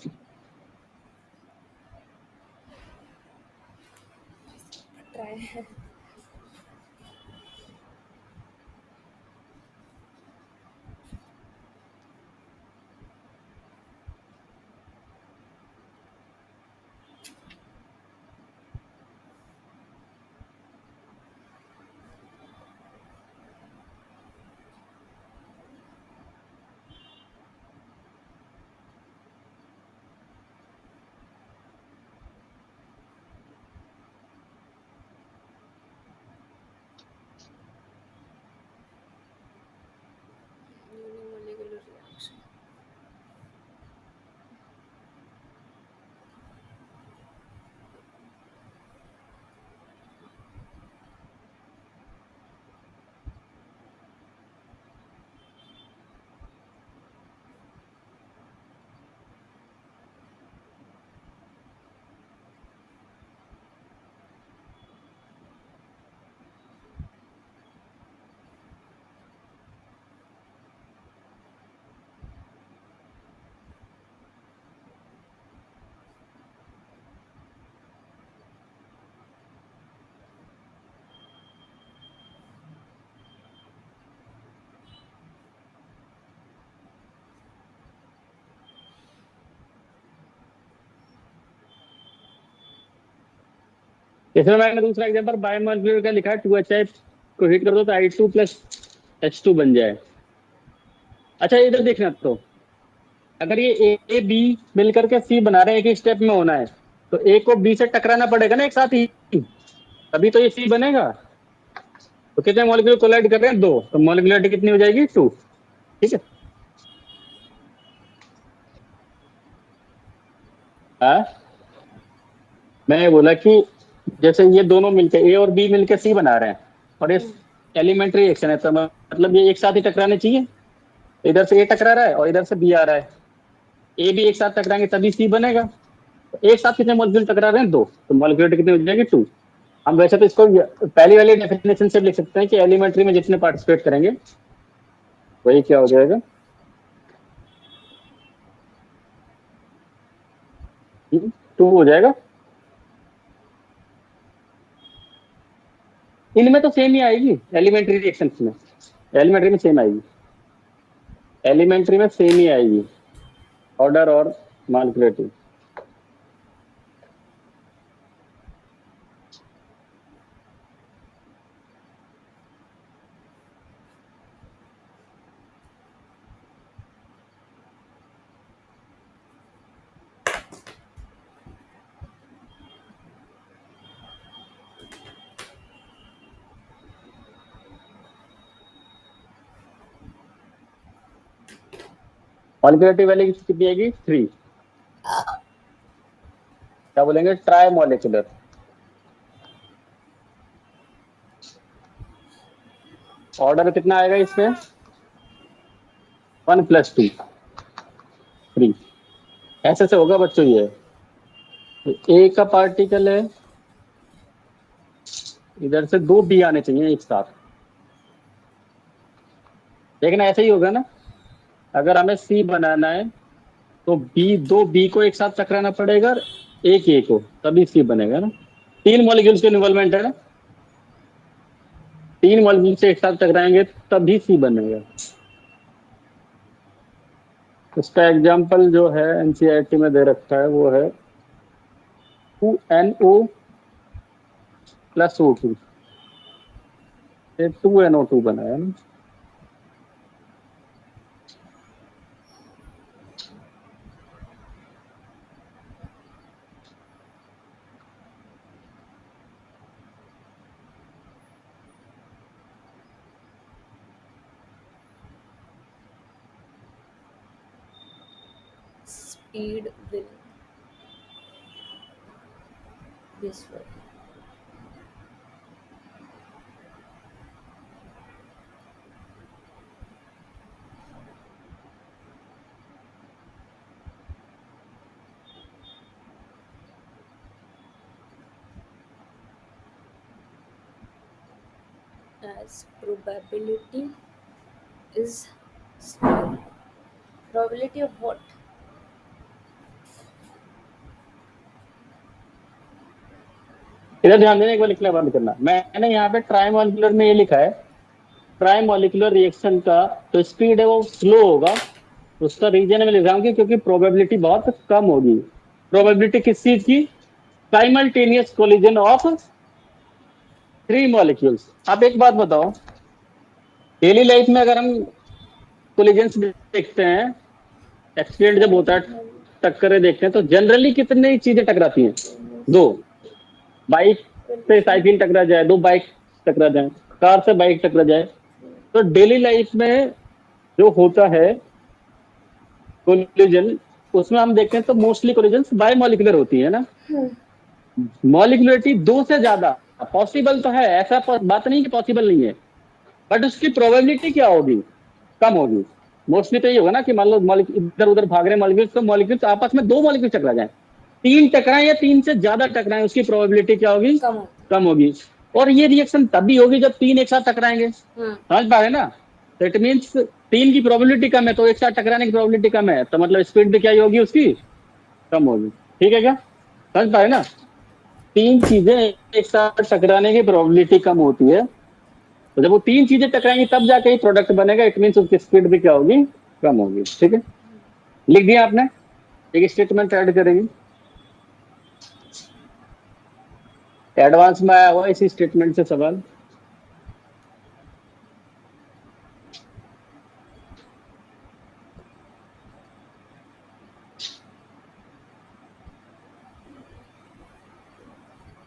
इसमें मैंने दूसरा एग्जांपल बायोमॉलिक्यूलर का लिखा है, 2HI को हीट कर दो तो I2 प्लस H2 बन जाए। अच्छा इधर देखना, तो अगर ये ए बी मिलकर के सी बना रहे हैं, एक ही स्टेप में होना है, तो ए को बी से टकराना पड़ेगा ना एक साथ ही, तभी तो ये सी बनेगा। तो कितने मॉलिक्यूल कोलाइड कर रहे हैं? 2, तो मॉलिक्यूलरिटी कितनी हो जाएगी? 2। ठीक है। हाँ, मैं बोला कि जैसे ये दोनों मिलकर ए और बी मिलकर सी बना रहे हैं, और ये एलिमेंट्री रिएक्शन है, तो मतलब ये एक साथ ही टकराने चाहिए। इधर से ए टकरा रहा है और इधर से बी आ रहा है, ए भी एक साथ टकराएंगे तभी सी बनेगा। तो एक साथ कितने मॉलिक्यूल टकरा रहे हैं? 2, तो मॉलिक्यूलरिटी कितनी हो जाएगी? 2। हम वैसे तो इसको पहली वाली डेफिनेशन से लिख सकते हैं कि एलिमेंट्री में जितने पार्टिसिपेट करेंगे वही क्या हो जाएगा, 2 हो जाएगा। इनमें तो सेम ही आएगी एलिमेंट्री रिएक्शंस में, एलिमेंट्री में सेम आएगी, एलिमेंट्री में सेम ही आएगी ऑर्डर और मॉलिक्यूलरिटी। मॉलिक्यूलरिटी वैल्यू कितनी आएगी? 3। क्या बोलेंगे? Try molecular. ऑर्डर कितना आएगा इसमें? 1 + 2 3। ऐसे से होगा बच्चों ये। ए का पार्टिकल है, इधर से 2 बी आने चाहिए एक साथ, लेकिन ऐसे ही होगा ना। अगर हमें सी बनाना है तो दो बी को एक साथ टकराना पड़ेगा और एक ए को, तभी सी बनेगा ना। 3 मॉलिक्यूल्स के इन्वॉल्वमेंट है ना, 3 मॉलिक्यूल से एक साथ टकराएंगे तभी सी बनेगा। इसका एग्जाम्पल जो है एनसीईआरटी में दे रखा है वो है 2NO + O2 से 2NO2 बना है ना। Speed will this way. As probability is small. Probability of what? इधर ध्यान देना, एक बार लिखना बंद करना। मैंने यहाँ पे ट्राई मॉलिक्यूलर में ये लिखा है, ट्राई मॉलिक्यूलर रिएक्शन का तो स्पीड है वो स्लो होगा। उसका रीजन में लिख रहा हूँ क्योंकि प्रोबेबिलिटी बहुत कम होगी। प्रोबेबिलिटी किस चीज की? Simultaneous collision of 3 molecules. आप एक बात बताओ, डेली लाइफ में अगर हम कोलिजन्स देखते हैं, एक्सीडेंट जब होता है, टक्करें देखते हैं, तो जनरली कितनी चीजें टकराती हैं? 2। बाइक से साइकिल टकरा जाए, 2 बाइक टकरा जाए, कार से बाइक टकरा जाए। तो डेली लाइफ में जो होता है कोलिजन, उसमें हम देखते हैं तो मोस्टली कोलिजन बायोमॉलिक्यूलर होती है ना। मॉलिक्यूलरिटी 2 से ज्यादा पॉसिबल तो है, ऐसा बात नहीं कि पॉसिबल नहीं है, बट उसकी प्रोबेबिलिटी क्या होगी? कम होगी। मोस्टली तो ये होगा ना कि मान लो इधर उधर भाग रहे मॉलिक्यूल्स, तो मॉलिक्यूल्स आपस में 2 मॉलिक्यूल टकरा जाए, 3 टकराएं या 3 से ज्यादा टकराएं, उसकी प्रोबेबिलिटी क्या होगी? कम होगी। और ये रिएक्शन तभी होगी जब 3 एक साथ टकराएंगे। समझ पा रहे ना? तो इट मीन्स 3 की प्रोबेबिलिटी कम है तो एक साथ टकराने की प्रोबेबिलिटी कम है, तो मतलब स्पीड भी क्या ही होगी उसकी? कम होगी। ठीक है क्या? समझ पा रहे ना? 3 चीजें एक साथ टकराने की प्रोबेबिलिटी कम होती है, तो जब वो 3 चीजें टकराएंगी तब जाके ही प्रोडक्ट बनेगा। इट मीन्स उसकी स्पीड भी क्या होगी? कम होगी। ठीक है, लिख दिया आपने। एक स्टेटमेंट ऐड करेगी, एडवांस में आया हुआ इसी स्टेटमेंट से सवाल।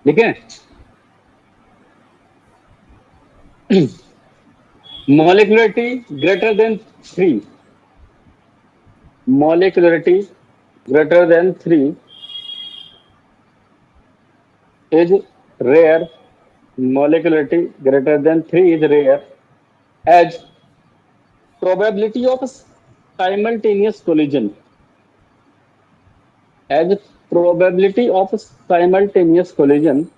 ठीक है, molecularity greater than 3, molecularity greater than 3 is rare, molecularity greater than 3 is rare as probability of simultaneous collision, as probability of simultaneous collision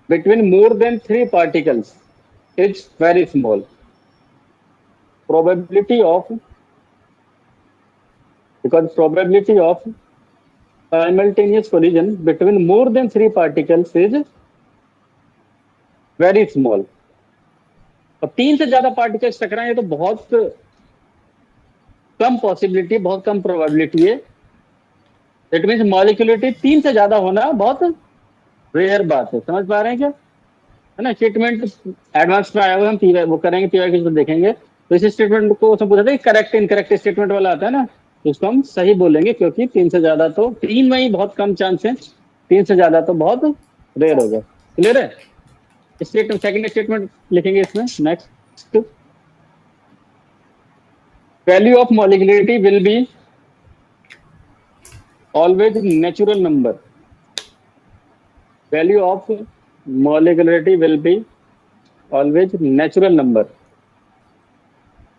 between more than 3 particles is very small. Probability of, because probability of simultaneous collision between more than 3 particles is very small. और 3 से ज्यादा particles टकराए तो बहुत कम possibility, बहुत कम probability है। It means molecularity 3 से ज्यादा होना बहुत रेयर बात है। समझ पा रहे हैं क्या? है ना। स्टेटमेंट एडवांस में आया हुआ, हम वो करेंगे, पीवाई को देखेंगे। तो इस स्टेटमेंट को उसमें पूछा था करेक्ट इनकरेक्ट स्टेटमेंट वाला आता है ना, तो उसको हम सही बोलेंगे, क्योंकि 3 से ज्यादा तो 3 में ही बहुत कम चांस है, 3 से ज्यादा तो बहुत रेयर होगा। क्लियर है? स्टेटमेंट सेकंड स्टेटमेंट लिखेंगे इसमें। Next, value of molecularity will be always natural number. Value of molecularity will be always natural number,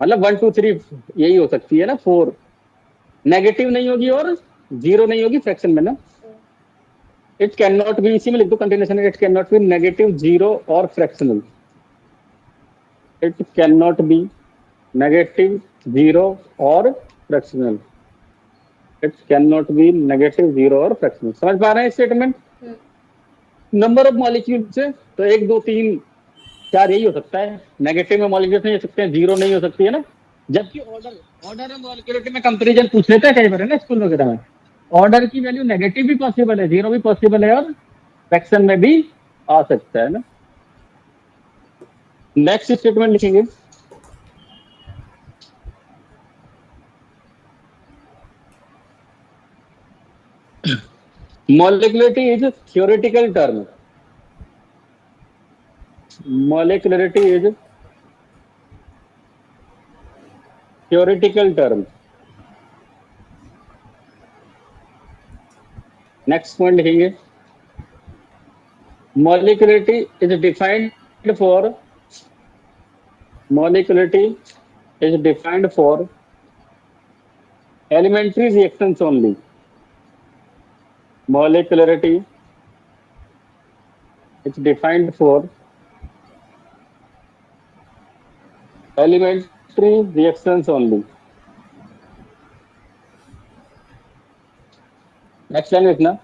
मतलब 1 2 3 यही हो सकती है ना, 4 नेगेटिव नहीं होगी और 0 नहीं होगी फ्रैक्शन में ना। इट कैन नॉट बी, इसी में लिख दो continuation, it can not be negative, 0 और fractional. It can not be negative, 0 और fractional. It can not be negative, 0 और फ्रैक्शनल। समझ पा रहे हैं स्टेटमेंट? नंबर ऑफ मॉलिक्यूल से तो 1 2 3 4 यही हो सकता है। नेगेटिव में मॉलिक्यूल्स नहीं हो सकते हैं, 0 नहीं हो सकती है ना। जबकि ऑर्डर ऑफ मॉलिक्यूलरिटी में कंपैरिजन पूछ लेते हैं कई बार, है ना, स्कूल वगैरह में। ऑर्डर की वैल्यू नेगेटिव भी पॉसिबल है, 0 भी पॉसिबल है और फ्रैक्शन में भी आ सकता है ना। नेक्स्ट स्टेटमेंट लिखेंगे, molecularity is theoretical term. Molecularity is theoretical term. Next point लिखेंगे, molecularity is defined for, molecularity is defined for elementary reactions only. Molecularity is defined for elementary reactions only. Next line is na,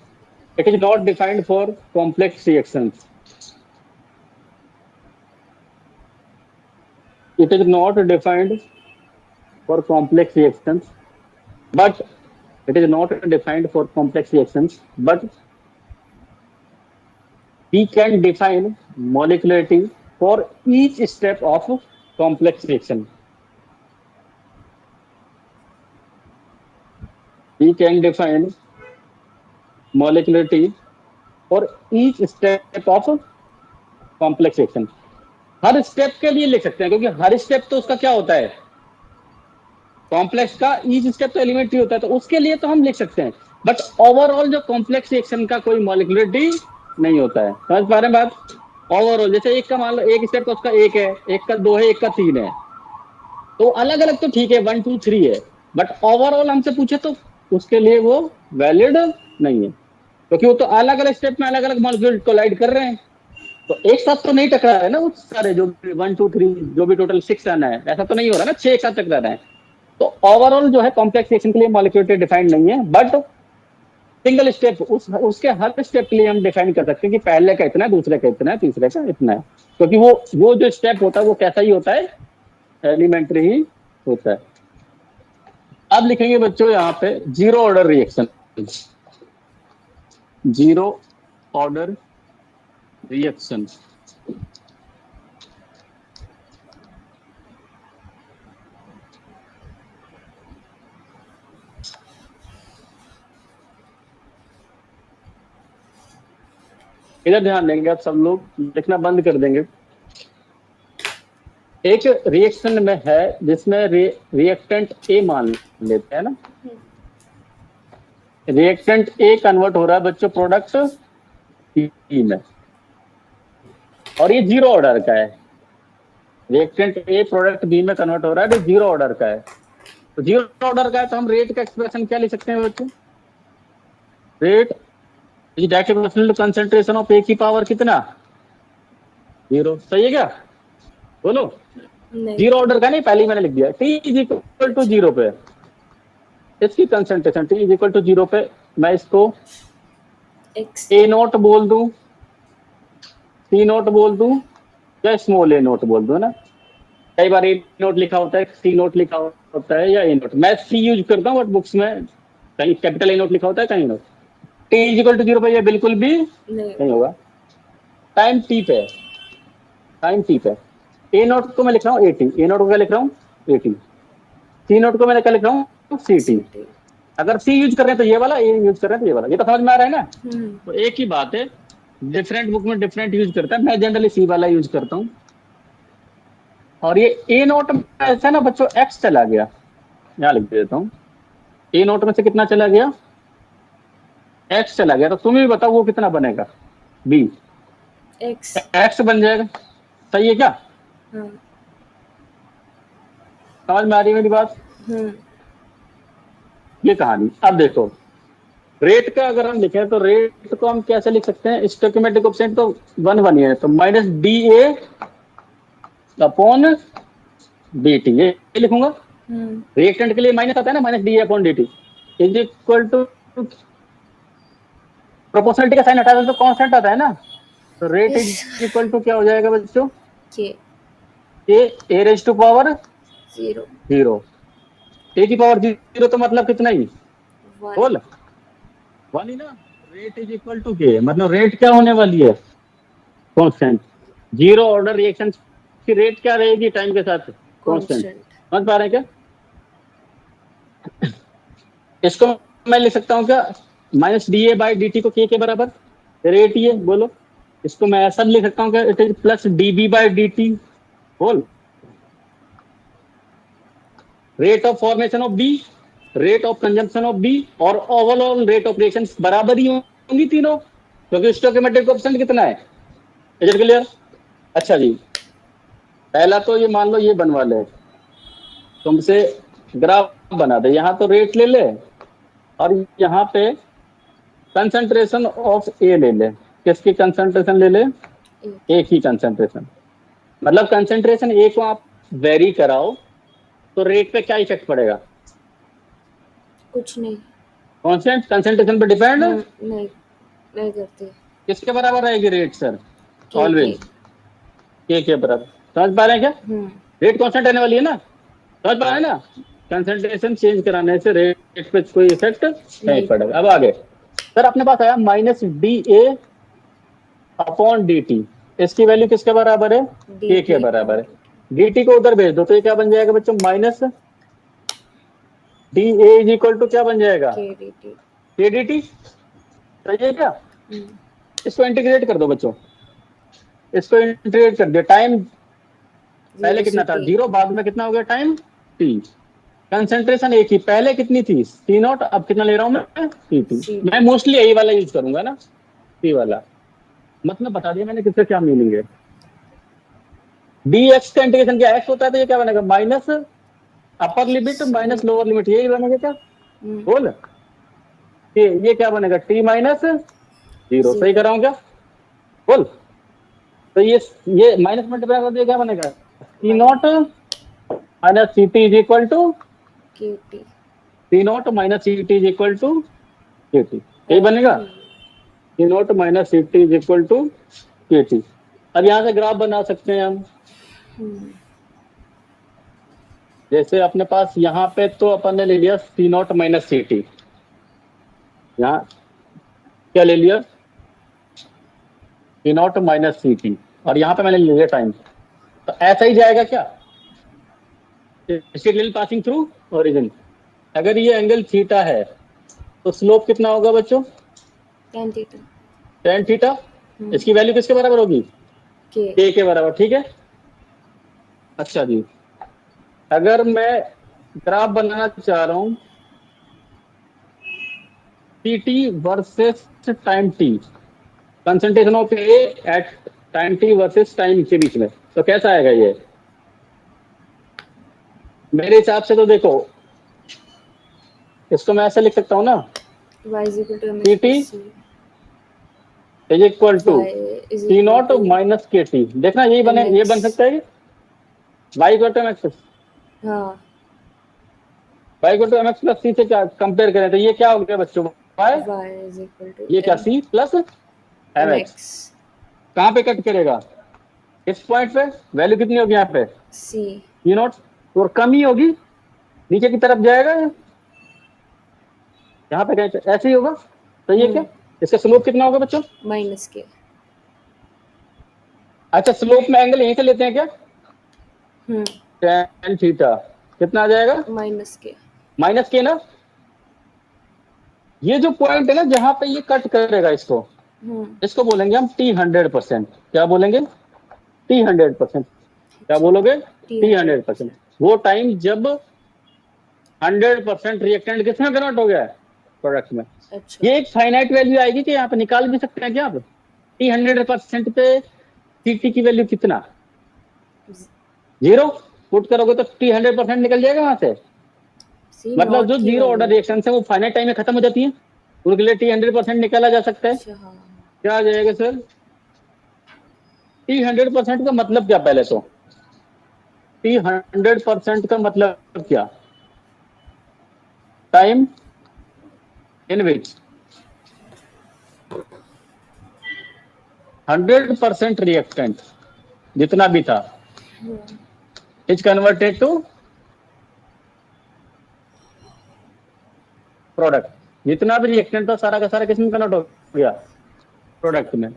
it is not defined for complex reactions. It is not defined for complex reactions, but it is not defined for complex reactions, but we can define molecularity for each step of complex reaction. We can define molecularity for each step of complex reaction. Her step के लिए लिख सकते हैं, क्योंकि हर step तो उसका क्या होता है, कॉम्प्लेक्स का ईच स्टेप तो एलिमेंट्री होता है, तो उसके लिए तो हम लिख सकते हैं। बट ओवरऑल जो कॉम्प्लेक्स रिएक्शन का कोई मॉलिक्यूलरिटी नहीं होता है। समझ पा रहे हैं बात? ओवरऑल जैसे एक का मान लो, एक स्टेप तो उसका 1 है, एक का 2 है, एक का 3 है, तो अलग अलग तो ठीक है 1 2 3 है, बट ओवरऑल हमसे पूछे तो उसके लिए वो वैलिड नहीं है, क्योंकि वो तो अलग अलग स्टेप में अलग अलग मॉलिक्यूल कोलाइड कर रहे हैं, तो एक साथ तो नहीं टकरा रहे ना वो सारे, जो 1 2 3 जो भी टोटल 6 आना है, ऐसा तो नहीं हो रहा ना 6 एक साथ टकरा रहे हैं। तो ओवरऑल जो है कॉम्प्लेक्स रिएक्शन के लिए मॉलिक्यूलरिटी डिफाइंड नहीं है, बट सिंगल स्टेप उसके हर स्टेप के लिए हम डिफाइन कर सकते हैं कि पहले का इतना है, दूसरे का इतना है, तीसरे का इतना है, क्योंकि वो जो स्टेप होता है वो कैसा ही होता है, एलिमेंट्री ही होता है। अब लिखेंगे बच्चों यहाँ पे zero order reaction. Zero order reaction. इधर ध्यान देंगे आप सब लोग, लिखना बंद कर देंगे। एक रिएक्शन में है जिसमें रिएक्टेंट ए मान लेते हैं ना, रिएक्टेंट ए कन्वर्ट हो रहा है बच्चों प्रोडक्ट बी में, और ये जीरो ऑर्डर का है। रिएक्टेंट ए प्रोडक्ट बी में कन्वर्ट हो रहा है तो जीरो ऑर्डर का है। तो जीरो ऑर्डर का है तो हम रेट का एक्सप्रेशन क्या लिख सकते हैं बच्चों? Rate is direct concentration of A की पावर कितना? जीरो। सही है क्या? बोलो। नहीं। जीरो ऑर्डर का नहीं, पहले ही मैंने लिख दिया। T is equal to zero पे इसकी concentration, T is equal to zero पे मैं इसको X ए नोट बोल दूं, सी नोट बोल दूं, या स्मॉल ए नोट बोल दूं ना। कई बार ए नोट लिखा होता है, सी नोट लिखा होता है, या ए नोट। मैं सी यूज करता हूँ बट बुक्स में कहीं कैपिटल ए नोट लिखा होता है, कहीं note. T is equal to zero पे ये बिल्कुल भी नहीं। नहीं होगा। टाइम टी पे, टाइम टी पे ए नोट को मैं लिख रहा हूँ एटी, ए नोट को क्या लिख रहा हूँ? एटी। सी नोट को मैं क्या लिख रहा हूँ? सीटी। CT। अगर सी यूज कर रहे हैं तो ये वाला, ए यूज कर रहे हैं तो ये वाला। ये तो समझ में आ रहा है ना? हम्म। तो एक ही बात है, डिफरेंट बुक में डिफरेंट यूज करता है। मैं जनरली सी वाला यूज करता हूँ। और ये ए नोट में ऐसा ना बच्चों, एक्स चला गया, यहाँ लिख देता हूँ। ए नोट में से कितना चला गया? एक्स चला गया। तो तुम ही बताओ वो कितना बनेगा? बी। X। एक्स बन जाएगा। सही है क्या? हाँ। समझ में आ रही है मेरी बात? हम्म। ये कहानी। अब देखो, रेट का अगर हम लिखें तो रेट को हम कैसे लिख सकते हैं? स्टोइकोमेट्रिक कोएफिशिएंट तो 1 ही है, तो minus D A upon D T, ये लिखूंगा। रिएक्टेंट के लिए माइनस आता है ना, minus D A upon D T is equal to, proportionality का साइन हटा दो तो कांस्टेंट आता है ना। तो रेट इज इक्वल टू क्या हो जाएगा बच्चों? K। A raise to power 0। Zero. A की पावर जीरो तो मतलब कितना ही? 1। बोल। 1 ही ना। रेट इज इक्वल टू के, मतलब रेट क्या होने वाली है? कांस्टेंट। जीरो ऑर्डर रिएक्शन की रेट क्या रहेगी टाइम के साथ? कांस्टेंट। Constant। समझ पा रहे हैं क्या? इसको मैं लिख सकता हूँ क्या? Minus D A by D T को के बराबर रेट ही है। बोलो। इसको मैं ऐसा लिख सकता हूँ क्या? It is plus D B by D T. बोल। Rate of formation of B, rate of consumption of B और ओवरऑल रेट ऑफ रिएक्शन बराबर ही होंगी तीनों, क्योंकि स्टोइकोमेट्रिक कोएफिशिएंट कितना है? Is it clear? अच्छा जी, पहला तो ये मान लो ये बनवा ले, तुमसे ग्राफ बना दे। यहाँ तो रेट ले ले और यहाँ पे कंसंट्रेशन ऑफ ए ले ले। किसकी कंसंट्रेशन ले ले? ए की कंसंट्रेशन। मतलब कंसंट्रेशन ए को आप वेरी कराओ तो रेट पे क्या इफेक्ट पड़ेगा? कुछ नहीं। कांस्टेंट कंसंट्रेशन पे डिपेंड नहीं करते। किसके बराबर रहेगी रेट सर? K। ऑलवेज के बराबर। समझ पा रहे हैं क्या? रेट कांस्टेंट रहने वाली है ना? समझ पा रहे हैं ना? कंसंट्रेशन चेंज कराने से रेट पे कोई इफेक्ट नहीं पड़ेगा। अब आगे सर अपने पास आया minus D A upon D T. इसकी वैल्यू किसके बराबर है? के बराबर है। डी टी को उधर भेज दो तो ये क्या बन जाएगा बच्चों? Minus D A is equal to क्या बन जाएगा? के डी टी। सही है क्या? इसको इंटीग्रेट कर दो बच्चों, इसको इंटीग्रेट कर दिया। टाइम पहले कितना था? जीरो, बाद में कितना हो गया? Time T. कंसंट्रेशन एक ही, पहले कितनी थी? सी नॉट, अब कितना ले रहा हूं मैं? C T. मैं मोस्टली यही वाला यूज करूंगा ना, सी वाला। मतलब बता दिया मैंने किसका क्या मीनिंग है। डी एक्स का इंटीग्रेशन क्या? एक्स होता है तो ये क्या बनेगा? Minus upper limit minus lower limit, यही बनेगा क्या? बोल। ये क्या बनेगा? T minus zero. सही कर रहा हूँ क्या? बोल। तो ये माइनस मल्टीप्लाई कर दिया, क्या बनेगा? C naught minus C T is equal to के t. C naught minus C T is equal to के टी। यही बनेगा। C naught minus C T is equal to के टी। अब यहाँ से ग्राफ बना सकते हैं हम। जैसे अपने पास यहाँ पे तो अपन ने ले लिया C naught minus C T. यहाँ क्या ले लिया, T naught minus C T, और यहाँ पे मैंने ले लिया टाइम। तो ऐसा ही जाएगा क्या, स्ट्रेट पासिंग थ्रू ओरिजिन। अगर ये एंगल थीटा है तो स्लोप कितना होगा बच्चों, tan थीटा tan थीटा। इसकी वैल्यू किसके बराबर होगी, के k के बराबर, ठीक है। अच्छा जी, अगर मैं ग्राफ बनाना चाह रहा हूं T versus time T, concentration of A at time T versus time के बीच में, तो कैसा आएगा ये। मेरे हिसाब से तो देखो, इसको मैं ऐसे लिख सकता हूँ ना, y is equal to mx T plus c is equal to y is T equal naught to minus K T. देखना ये बने, ये बन mx। सकता है, Y equal to M X, हाँ Y equal to M X plus C से क्या कंपेयर करें तो ये क्या हो गया बच्चों, Y, y is equal to ये क्या C plus M X. mx कहाँ पे कट करेगा, इस पॉइंट पे वैल्यू कितनी होगी यहाँ पे, c टी नॉट, और कम ही होगी, नीचे की तरफ जाएगा, यहाँ पे कहीं ऐसे ही होगा, सही है क्या। इसका स्लोप कितना होगा बच्चों, minus k। अच्छा स्लोप में एंगल यहीं से लेते हैं क्या, हम्म tan थीटा कितना आ जाएगा, minus k। माइनस के ना। ये जो पॉइंट है ना जहां पे ये कट करेगा इसको, इसको बोलेंगे हम T100%। क्या बोलेंगे, T100%। क्या बोलोगे, T100%। वो टाइम जब 100% रिएक्टेंट किसमें कन्वर्ट हो गया है, प्रोडक्ट में। अच्छा ये एक फाइनाइट वैल्यू आएगी कि यहाँ पे निकाल भी सकते हैं क्या आप, T100% पे सीटी की वैल्यू कितना, 0 पुट करोगे तो T100% निकल जाएगा वहां से। c मतलब नॉट जो की जीरो ऑर्डर वैल्यू। रिएक्शन है वो फाइनाइट टाइम में खत्म हो जाती है, उनके लिए T100% निकाला जा सकता है। अच्छा हाँ क्या आ जाएगा सर, T100% का मतलब क्या, पहले तो T100% का मतलब क्या, टाइम इन विच 100% रिएक्टेंट जितना भी था इज कन्वर्टेड टू प्रोडक्ट। जितना भी रिएक्टेंट था सारा का सारा किसमें कन्वर्ट हो गया, प्रोडक्ट में।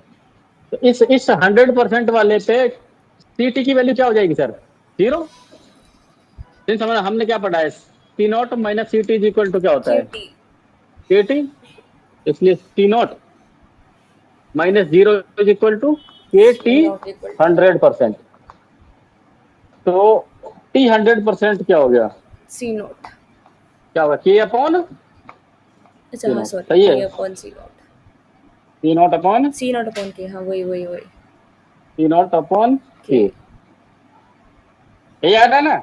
तो इस 100% वाले पे सीटी की वैल्यू क्या हो जाएगी सर, 0। समझना हमने क्या पढ़ा है, T naught minus C T is equal to क्या होता है, kt के टी। इसलिए T naught minus 0 is equal to के टी नॉट इक्वल टू 100%। तो टी 100% क्या हो गया, c नॉट। क्या होगा, के अपॉन अच्छा हाँ सॉरी सही है, k upon c not. T not upon c not upon k, हाँ वही वही वही टी नॉट अपॉन के। k। ये याद है ना,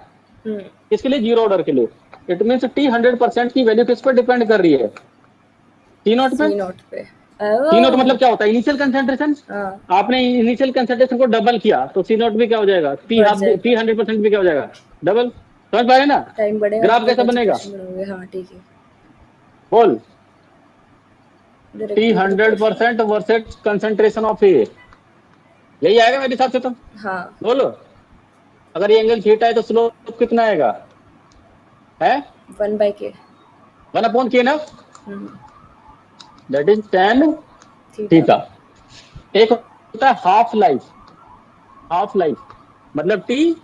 हम्म किसके लिए, जीरो ऑर्डर के लिए। इट मीन्स टी 100% की वैल्यू किस पर डिपेंड कर रही है, टी नॉट पे। c नॉट पे। टी नॉट मतलब क्या होता है, इनिशियल कंसंट्रेशन। हाँ आपने इनिशियल कंसंट्रेशन को डबल किया तो सी नॉट भी क्या हो जाएगा, टी बढ़ हाफ भी, टी जाएगा, 100% भी क्या हो जाएगा, डबल। समझ पा रहे ना, टाइम बढ़ेगा ग्राफ तो कैसा बनेगा, कंसंट्रेशन बढ़ोगे। हाँ ठीक है, बोल, T directly 100% versus concentration of A, यही आएगा मेरे हिसाब से तो। हाँ बोलो, अगर ये एंगल थीटा है तो स्लोप कितना आएगा, है 1/k। 1/k ना, hmm that is tan theta. Theta. एक होता है हाफ लाइफ, हाफ लाइफ मतलब टी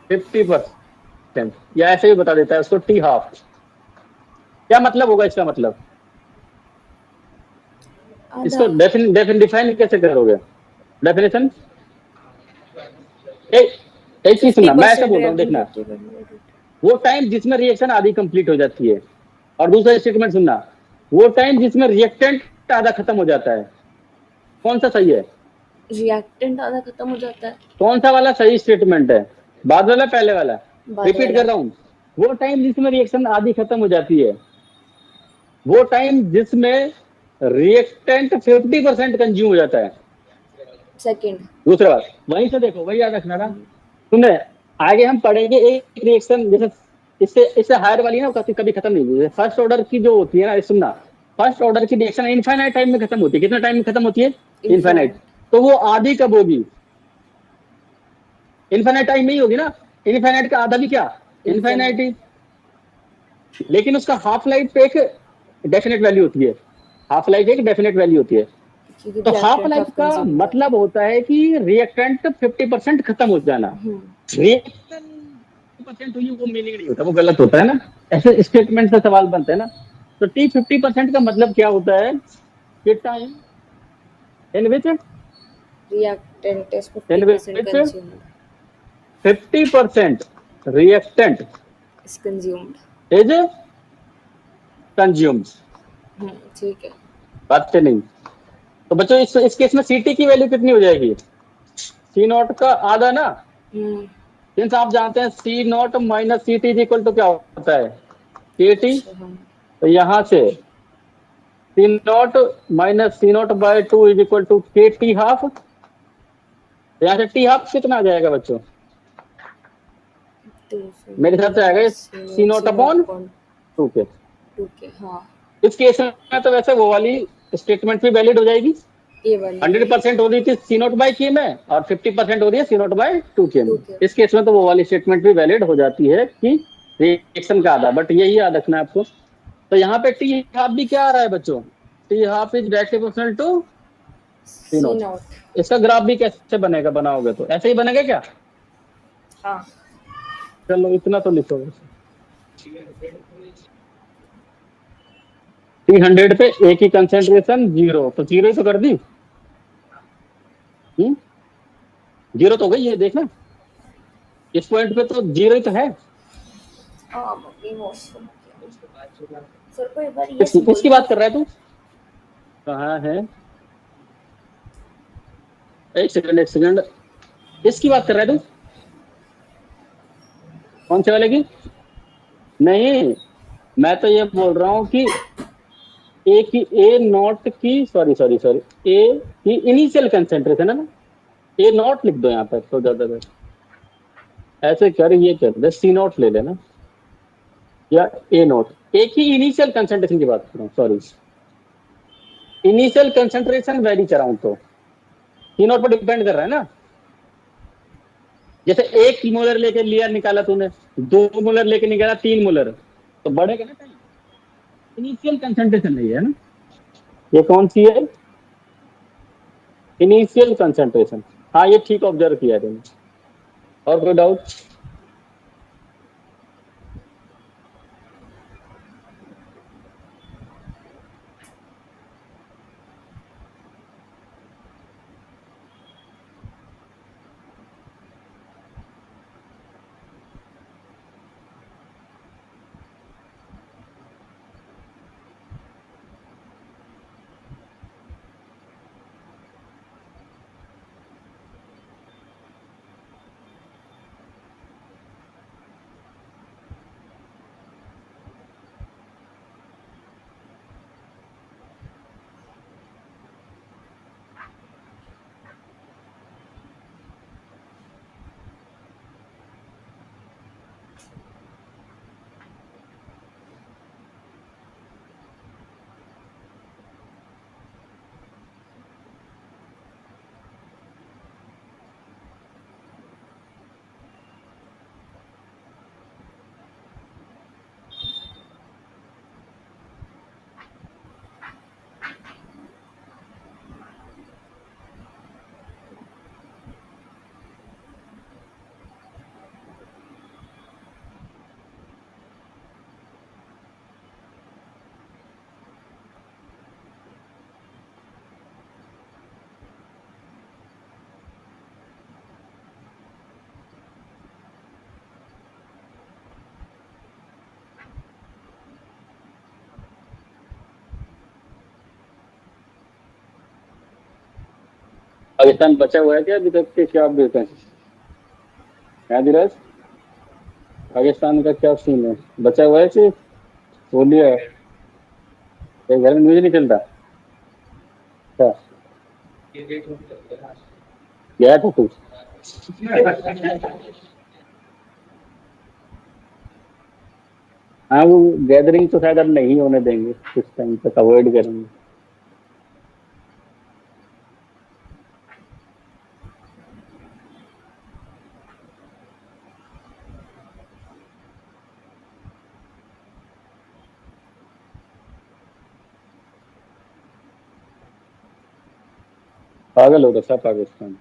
50%, या ऐसे ही बता देता है उसको टी हाफ। क्या मतलब होगा इसका, मतलब आधा। इसको डिफाइन कैसे करोगे, डेफिनेशन। एक चीज सुनना, मैं ऐसा 50% बोल रहा हूँ, रिएक्शन, देखना 50%। वो टाइम जिसमें रिएक्शन आधी कंप्लीट हो जाती है, और दूसरा स्टेटमेंट सुनना, वो टाइम जिसमें रिएक्टेंट आधा खत्म हो जाता है, कौन सा सही है, रिएक्टेंट आधा खत्म हो जाता है, कौन सा वाला सही स्टेटमेंट है, बाद वाला पहले वाला। बाद रिपीट वाला। कर रहा हूँ, वो टाइम जिसमें रिएक्शन आधी खत्म हो जाती है, वो टाइम जिसमें रिएक्टेंट 50% कंज्यूम हो जाता है। सेकंड। दूसरा बात वहीं से देखो, वही याद रखना ना, सुने आगे हम पढ़ेंगे एक रिएक्शन जैसे इससे इससे हायर वाली ना कभी कभी खत्म नहीं होती, फर्स्ट ऑर्डर की जो होती है ना, सुनना, फर्स्ट ऑर्डर की रिएक्शन इनफाइनाइट टाइम में खत्म होती है। कितना टाइम में खत्म होती है, इनफाइनाइट। तो वो आधी कब होगी, इनफाइनाइट टाइम में ही होगी ना, इनफाइनाइट का आधा भी क्या, इनफाइनाइट ही। लेकिन उसका हाफ लाइफ पे एक डेफिनेट वैल्यू होती है, हाफ लाइफ एक डेफिनेट वैल्यू होती है। क्योंकि तो हाफ रिएक्टेंट लाइफ ऑफ का कंज्यूम मतलब होता है कि रिएक्टेंट 50% खत्म हो जाना। रिएक्शन 50% हुई वो मीनिंग नहीं होता, वो गलत होता है ना, ऐसे स्टेटमेंट से सवाल बनते हैं ना। तो टी 50% का मतलब क्या होता है कि time in which reactant is in 50% which consumed 50% reactant is consumed। Is consumed. ठीक है। बात से नहीं। तो बच्चों इस केस में सीटी की वैल्यू कितनी हो जाएगी? सी नॉट का आधा ना। हम्म। सिंस आप जानते हैं C naught minus C T equal to क्या होता है? K T. अच्छा हाँ। तो यहाँ से C naught minus C naught by two is equal to के टी हाफ। यहाँ से टी हाफ कितना आ जाएगा बच्चों? 2 मेरे हिसाब से आएगा सी नॉट अपॉन अपॉन टू के। 2 के। हाँ इस केस में तो वैसे वो वाली स्टेटमेंट भी वैलिड हो जाएगी। ये वाली 100% हो रही थी सी नॉट बाय के में और 50% हो रही है सी नॉट बाय टू के में। 2 के। इस केस में तो वो वाली स्टेटमेंट भी वैलिड हो जाती है कि रिएक्शन का आधा, बट यही याद रखना है आपको। तो यहाँ पे टी हाफ भी क्या आ रहा है बच्चों? T half is directly proportional to C C naught. Naught. इसका ग्राफ भी कैसे बनेगा? बनाओगे तो ऐसे ही बनेगा क्या? हाँ। चलो इतना तो लिखो। 300 पे एक ही कंसेंट्रेशन जीरो, तो जीरो ही तो कर दी। जीरो तो हो गई है, देखना इस पॉइंट पे तो जीरो ही तो है। हाँ मम्मी वॉशरूम सर को एक बार यस बोल किसकी दो। बात कर रहा है तू? कहाँ है? एक सेकंड एक सेकंड। किसकी बात कर रहा है तू? कौन से वाले की? नहीं, मैं तो ये बोल रहा हूँ कि ए की ए नॉट की सॉरी सॉरी सॉरी ए की इनिशियल कंसेंट्रेशन है ना। ए नॉट लिख दो यहाँ पर तो ज्यादा बेटर। ऐसे कर, ये कर दे सी नॉट ले लेना या ए नॉट। ए की इनिशियल कंसेंट्रेशन की बात कर रहा हूँ, सॉरी। इनिशियल कंसेंट्रेशन वैरी कर रहा हूँ तो सी नॉट पर डिपेंड कर रहा है ना। जैसे एक मोलर लेके लिया निकाला तूने, 2 मोलर लेके निकाला, 3 मोलर, तो बढ़ेगा ना टाइम। इनिशियल कंसेंट्रेशन नहीं है ना। ये कौन सी है? Initial concentration. हाँ ये ठीक ऑब्जर्व किया तुमने। और कोई डाउट? पाकिस्तान बचा हुआ है क्या अभी तक के? क्या अपडेट है धीरज? पाकिस्तान का क्या सीन है? बचा हुआ है कि वो लिया है? तेरे घर में न्यूज नहीं चलता? अच्छा, गया था तू? हाँ वो गैदरिंग तो शायद अब नहीं होने देंगे, कुछ टाइम तक अवॉइड करेंगे। पागल हो रखा पाकिस्तान।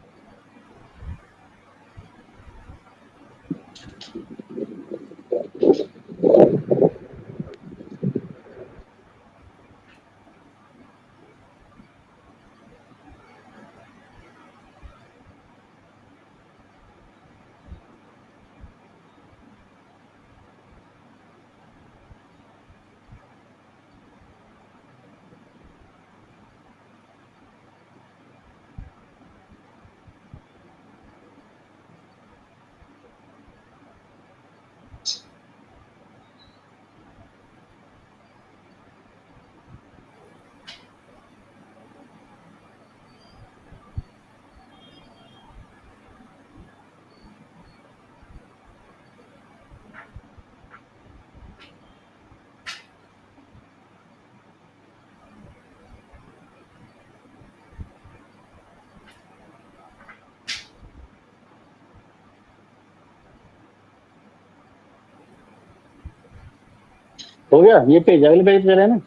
हो गया ये पेज, अगले पेज पे ना।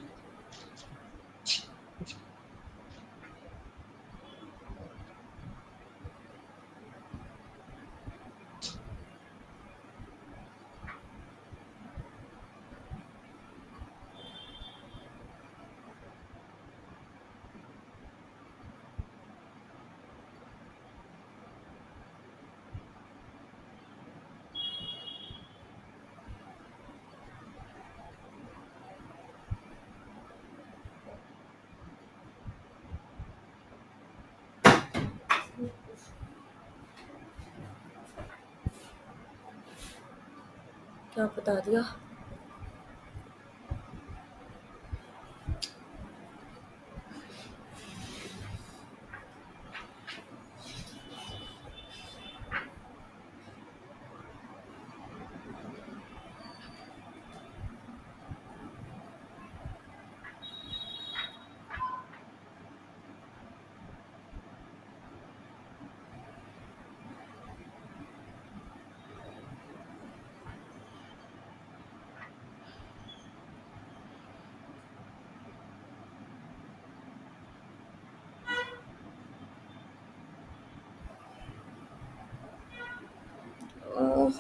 क्या बता दिया? ओह,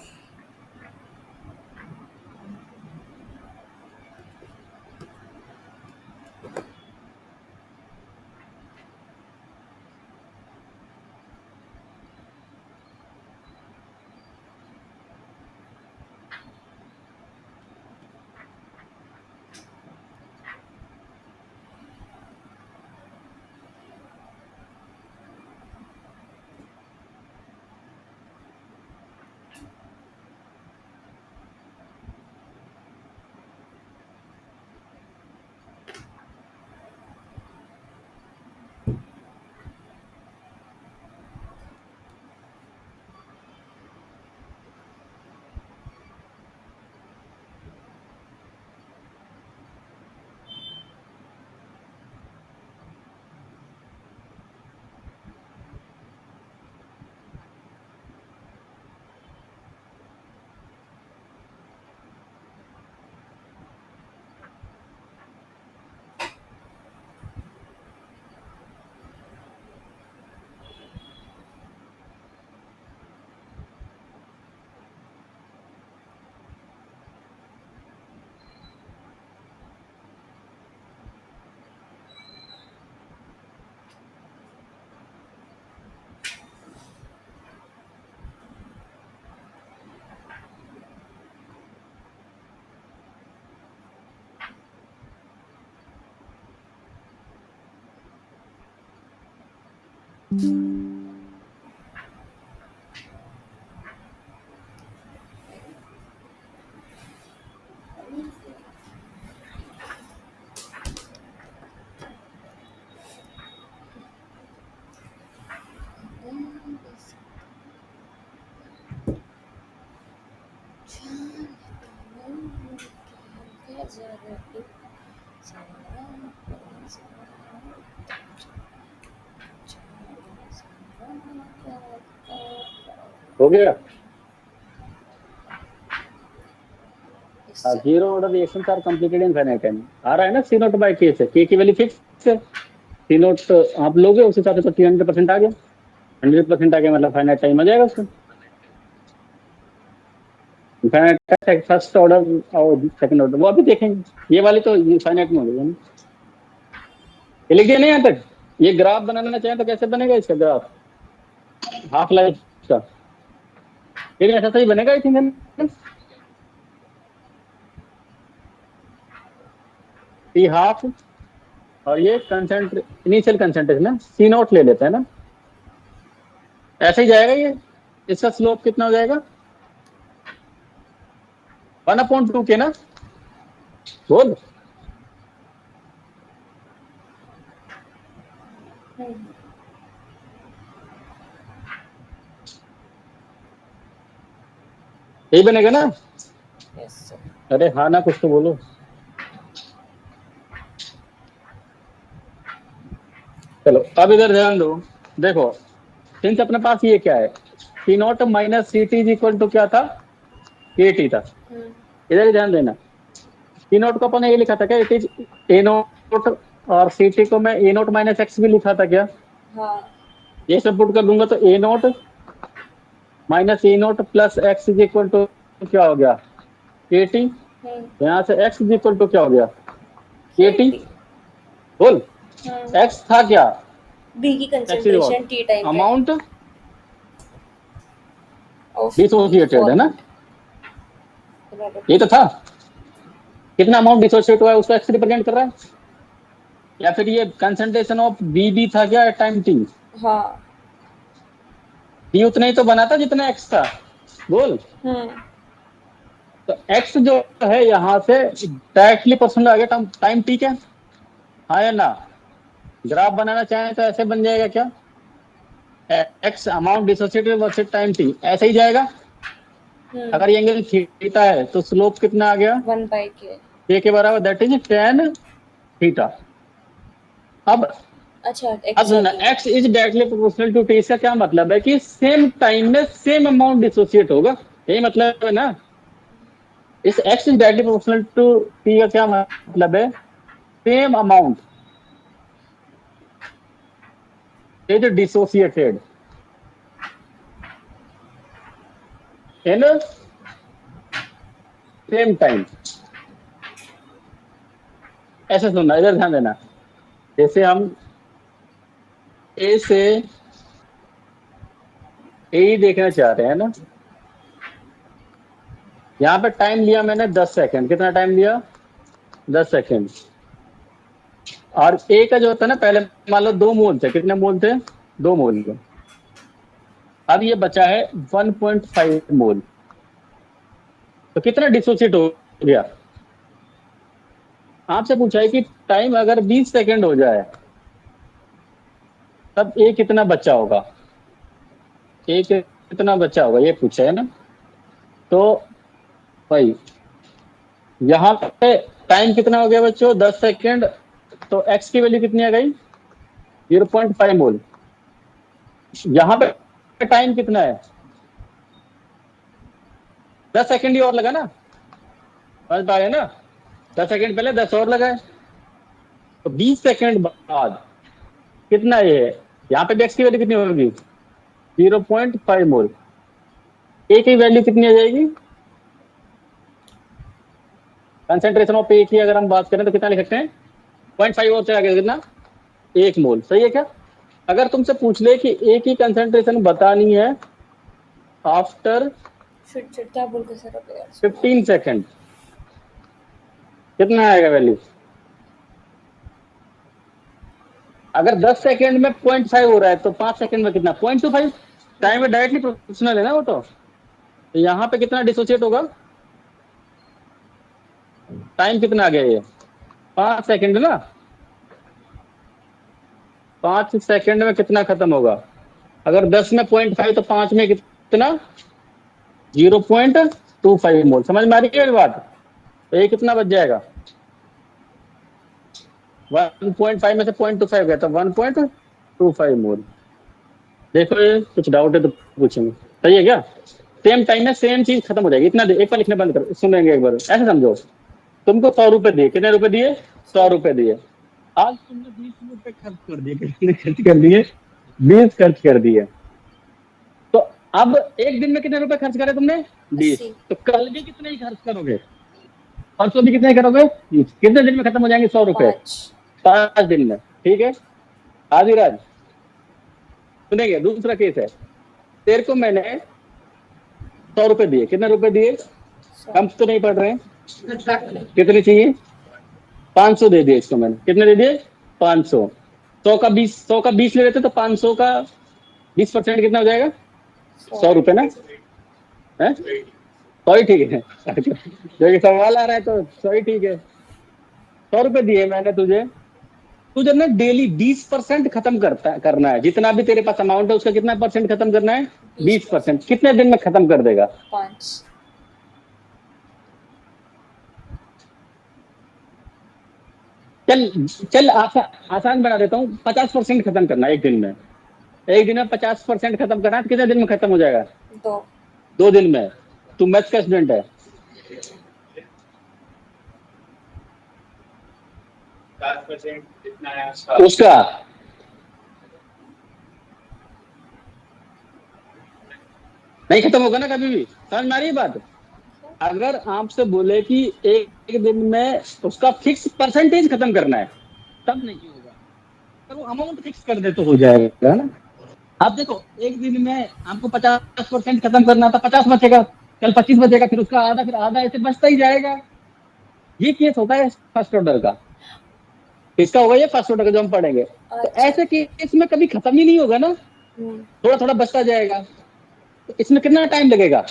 हो गया। Zero order reactions are completed in finite time. आ रहा है ना सी नॉट बाय के से, के की वैल्यू फिक्स है। सी नोट आप लोगे उस हिसाब से तो 300% आ गया, 100% आ गया, मतलब फाइनाइट टाइम आ जाएगा उसका। फाइनाइट फर्स्ट ऑर्डर और सेकंड ऑर्डर वो अभी देखेंगे। ये वाली तो फाइनाइट में हो गई है ना। ये लिख दिया नहीं यहाँ तक। ये ग्राफ बनाना चाहें तो कैसे बनेगा इसका ग्राफ, हाफ लाइफ का, लेकिन ऐसा सही बनेगा आई थिंक। टी हाफ और ये इनिशियल कंसेंट्रेशन है, सी नोट ले लेते हैं ना, ऐसे ही जाएगा ये। इसका स्लोप कितना हो जाएगा 1/2 के ना, बोल। यही बनेगा ना। Yes sir. अरे हाँ ना, कुछ तो बोलो। चलो अब इधर ध्यान दो, देखो सिंस अपने पास ये क्या है, C naught minus C T is equal to क्या था, के टी था। इधर ही ध्यान देना, सी नॉट को अपन ने ये लिखा था क्या, इट इज ए नॉट, और सी टी को मैं ए नॉट माइनस एक्स भी लिखा था क्या। हाँ। ये सब पुट कर दूंगा तो a naught minus a naught plus x is equal to क्या हो गया, के टी। यहाँ से एक्स इज इक्वल टू क्या हो गया, के टी। बोल, एक्स था क्या, बी की concentration T time amount dissociated है ना, ये तो था। कितना अमाउंट डिसोसिएट हुआ है उसको एक्स रिप्रेजेंट कर रहा है, या फिर ये कंसंट्रेशन ऑफ बी भी था क्या एट टाइम टी। हाँ। बी उतना ही तो बना था जितना एक्स था, बोल। तो एक्स जो है यहाँ से डायरेक्टली पर्सन आ गया टाइम टी क्या, हाँ या ना। ग्राफ बनाना चाहें तो ऐसे बन जाएगा क्या, x amount dissociated versus time T, ऐसे ही जाएगा। अगर ये एंगल थीटा है तो स्लोप कितना आ गया 1/k के बराबर, दैट इज tan थीटा। अब अच्छा अब सुनना, x is directly proportional to t, इसका क्या मतलब है कि सेम टाइम में सेम अमाउंट डिसोसिएट होगा, यही मतलब है ना। इस x is directly proportional to t का क्या मतलब है, same amount is dissociated in same time. ऐसे सुनना, इधर ध्यान देना, जैसे हम ए से ए देखना चाह रहे हैं ना, यहाँ पे टाइम लिया मैंने 10 सेकंड, कितना टाइम लिया 10 सेकंड। और ए का जो होता है ना, पहले मान लो 2 मोल थे, कितने मोल थे 2 मोल थे। अब ये बचा है 1.5 मोल, तो कितना डिसोसिएट हो गया। आपसे पूछा है कि टाइम अगर 20 सेकंड हो जाए तब ए कितना बचा होगा, ए कितना बचा होगा ये पूछा है ना। तो भाई यहाँ पे टाइम कितना हो गया बच्चों 10 सेकंड, तो एक्स की वैल्यू कितनी आ गई 0.5 मोल। यहाँ पे टाइम कितना है 10 सेकंड ही और लगा ना, समझ पा रहे ना, 10 सेकंड पहले 10 और लगाए, तो 20 सेकंड बाद कितना ये है, यहाँ पे भी एक्स की वैल्यू कितनी होगी 0.5 मोल। ए की वैल्यू कितनी आ जाएगी, कंसेंट्रेशन ऑफ ए की अगर हम बात करें तो कितना लिख सकते हैं 0.5 और चला गया कितना 1 मोल, सही है क्या। अगर तुमसे पूछ ले कि ए की कंसेंट्रेशन बतानी है आफ्टर 15 सेकंड, कितना आएगा वैल्यू। अगर 10 सेकंड में 0.5 हो रहा है तो 5 सेकंड में कितना 0.25, टाइम में डायरेक्टली प्रोपोर्शनल है ना वो। तो यहाँ पे कितना डिसोसिएट होगा, टाइम कितना आ गया ये 5 सेकंड ना, 5 सेकंड में कितना खत्म होगा। अगर 10 में 0.5 तो 5 में कितना 0.25 मोल, समझ में आ रही है बात। तो ये कितना बच जाएगा 1.5 में से 0.25 गया तो 1.25 मोल। देखो ये कुछ डाउट है तो पूछेंगे, सही है क्या। सेम टाइम में सेम चीज खत्म हो जाएगी। इतना एक बार लिखने बंद कर, सुनेंगे एक बार, ऐसे समझो। तुमको 100 रुपए दिए, कितने रुपए दिए 100 रुपए दिए, आज तुमने 20 रुपए खर्च कर दिए, कितने खर्च कर दिए? 20 खर्च कर दिए। तो अब एक दिन में कितने रुपए खर्च करे तुमने? 20। 80। तो कल भी कितने ही खर्च करोगे? परसों भी कितने ही करोगे? 20। कितने दिन में खत्म हो जाएंगे 100 रुपए? 5। 5 दिन में। ठीक है, आदिराज सुनेंगे, दूसरा केस है। तेरे को मैंने 100 रुपए दिए, कितने रुपए दिए? 100। कम तो नहीं पड़ रहे हैं? कितने चाहिए? 500 दे दिए इसको मैंने, कितने दे दिए? 500। 100 का 20, 100 का 20 ले लेते तो 500 का 20% कितना हो जाएगा? 100। 100 रुपए ना है? 100 ही ठीक है। जो कि सवाल आ रहा है तो 100 ही ठीक है। 100 रुपए दिए मैंने तुझे, तुझे ना डेली 20% खत्म करना है। जितना भी तेरे पास अमाउंट है उसका कितना परसेंट खत्म करना है? 20%। 20%। कितने दिन में खत्म कर देगा? 5। चल चल आसान बना देता हूँ, 50% खत्म करना है एक दिन में। एक दिन में 50% खत्म करना है तो कितने दिन में खत्म हो जाएगा? 2। 2 दिन में। तू मैथ्स का स्टूडेंट है। 50% कितना है उसका? नहीं खत्म होगा ना कभी भी। समझ में आ रही है बात? अगर आपसे बोले कि एक दिन में उसका फिक्स परसेंटेज खत्म करना है, तब नहीं होगा। अगर वो अमाउंट फिक्स कर दे तो हो जाएगा ना। आप देखो, एक दिन में आपको 50% खत्म करना था, 50 बचेगा, कल 25 बचेगा, फिर उसका आधा, फिर आधा, ऐसे बचता ही जाएगा। ये केस होता है फर्स्ट ऑर्डर का। इसका होगा ये फर्स्ट ऑर्डर का जो हम पढ़ेंगे। तो अच्छा। ऐसे केस में कभी खत्म ही नहीं होगा ना, हम्म। थोड़ा थोड़ा बचता जाएगा। तो इसमें कितना टाइम लगेगा?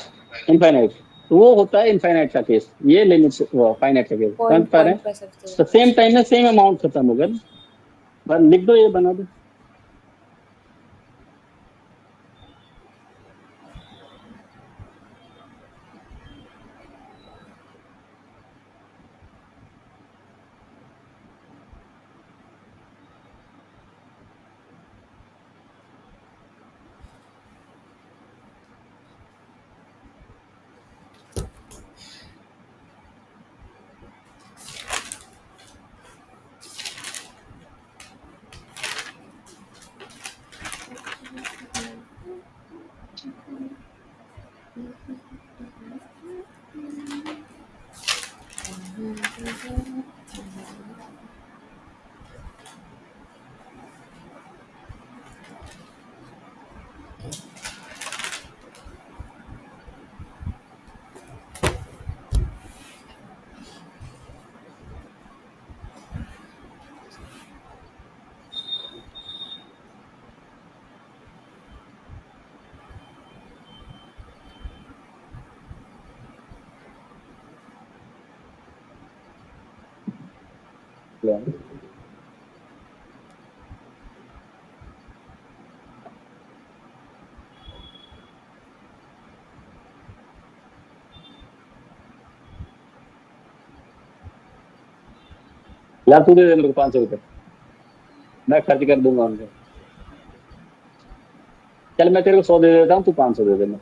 इनफाइनाइट। तो वो होता है इनफाइनाइट का केस, ये लिमिट फाइनाइट का केस। समझ पॉइंट पा रहे पॉइंट हैं? कर सकते हो। तो सेम टाइम में सेम अमाउंट खत्म होगा। बस लिख दो, ये बना दो। यार तू दे दे मेरे को 500 रुपये, मैं खर्च कर दूंगा उनके। चल मैं तेरे को 100 दे देता हूँ, तू 500 दे देना।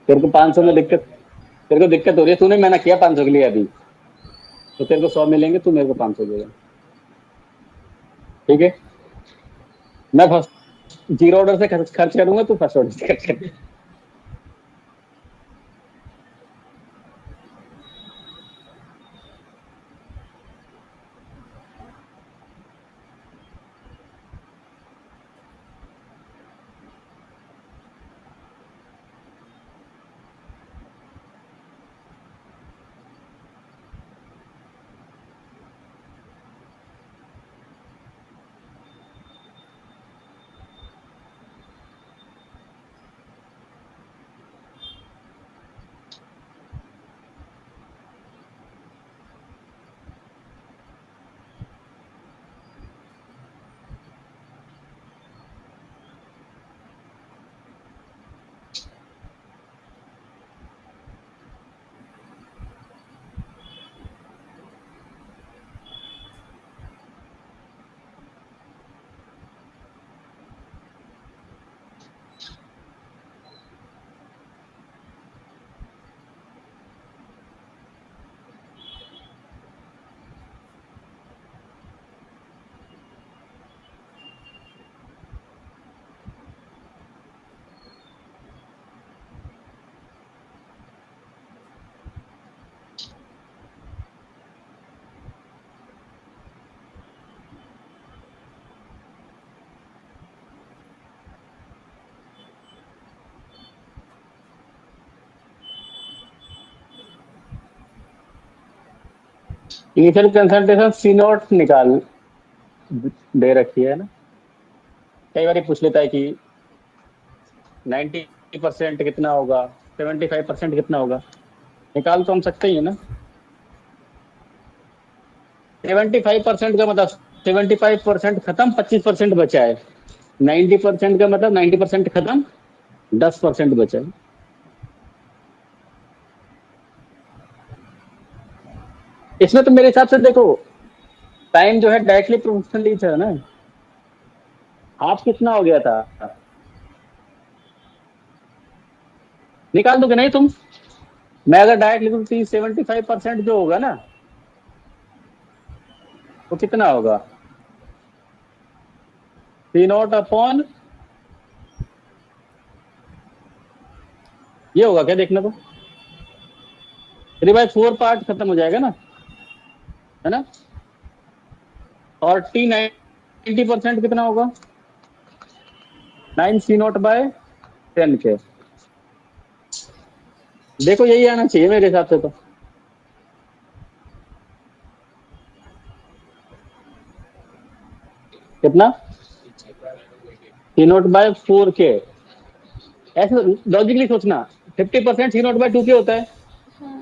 तेरे को 500 में दिक्कत, तेरे को दिक्कत हो रही है, तूने मैंने किया 500 के लिए अभी। तो तेरे को 100 मिलेंगे, तू मेरे को 500 दे देना। ठीक है, मैं फर्स्ट जीरो ऑर्डर से खर्च करूंगा, तू फर्स्ट ऑर्डर से खर्च कर। इनिशियल कंसंट्रेशन सी नॉट निकाल दे रखी है ना, कई बार पूछ लेता है कि 90% कितना होगा, 75% कितना होगा, निकाल तो हम सकते ही है ना। 75% का मतलब 75% खत्म, 25% बचा है। 90% का मतलब 90% खत्म, 10% बचा है। इसमें तो मेरे हिसाब से देखो टाइम जो है डायरेक्टली प्रोपोर्शनली था ना, हाफ कितना हो गया था, निकाल दोगे नहीं तुम। मैं अगर डायरेक्ट लिखूं 75% जो होगा ना वो कितना होगा, सी नॉट अपॉन, ये होगा क्या देखना तो, 3/4 पार्ट खत्म हो जाएगा ना, है ना। और टी 90% कितना होगा, 9 सी नॉट बाय 10 के। देखो यही आना चाहिए मेरे हिसाब से तो। कितना, सी नॉट बाय 4 के। ऐसे लॉजिकली सोचना, 50% सी नॉट बाय 2 के होता है,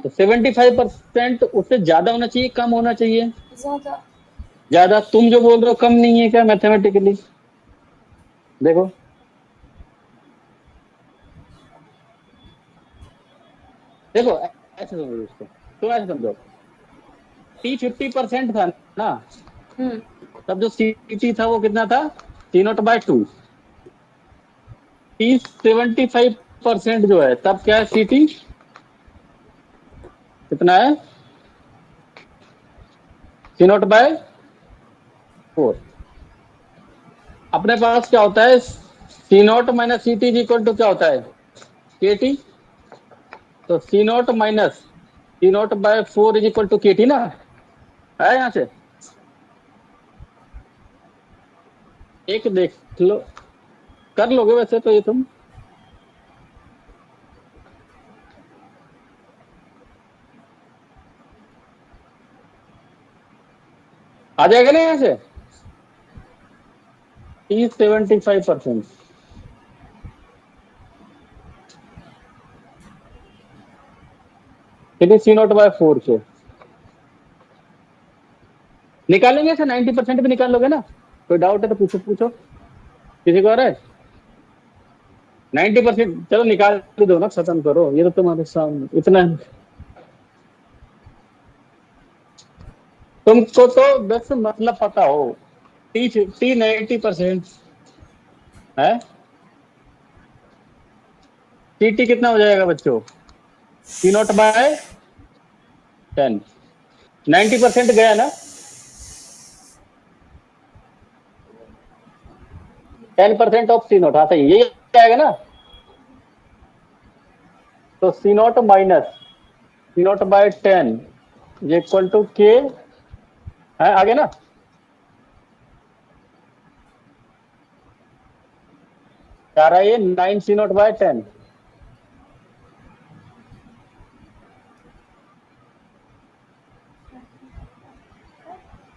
तो 75% उससे ज्यादा होना चाहिए, कम होना चाहिए, ज्यादा। ज्यादा। तुम जो बोल रहे हो कम नहीं है क्या मैथमेटिकली, देखो। देखो ऐसे समझो इसको, तुम ऐसे समझो, टी 50% था ना, हम्म। तब जो सी टी था वो कितना था, सी नॉट बाय 2। टी 75% जो है तब क्या है, सी टी कितना है, सी नॉट बाय 4। अपने पास क्या होता है, C naught minus C T equal to क्या होता है, के टी। तो सी naught minus C naught by 4 is equal to के टी ना, है यहाँ से। एक देख लो, कर लोगे वैसे तो ये तुम, आ जाएगा ना यहाँ से, T 75%, T C naught by 4 के निकालेंगे ऐसे, 90% भी निकाल लोगे ना। कोई डाउट है तो पूछो पूछो, किसी को आ रहा है। 90% चलो निकाल ही दो ना, खत्म करो, ये तो तुम्हारे सामने इतना है। तुमको तो बस मतलब पता हो, टी 90% है, टी टी कितना हो जाएगा बच्चों, सी नॉट बाय 10। 90% गया ना, 10% ऑफ सी नॉट, हाँ सही यही आएगा ना। तो सी naught minus C naught by 10 ये इक्वल टू के है, आगे ना। क्या रहा है ये, 9 सी नॉट बाय 10।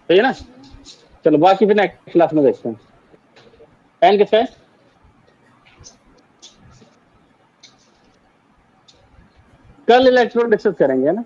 सही है ना। चलो बाकी फिर नेक्स्ट क्लास में देखते हैं। एन किसका है, कल इलेक्ट्रॉन डिस्कस करेंगे, है ना।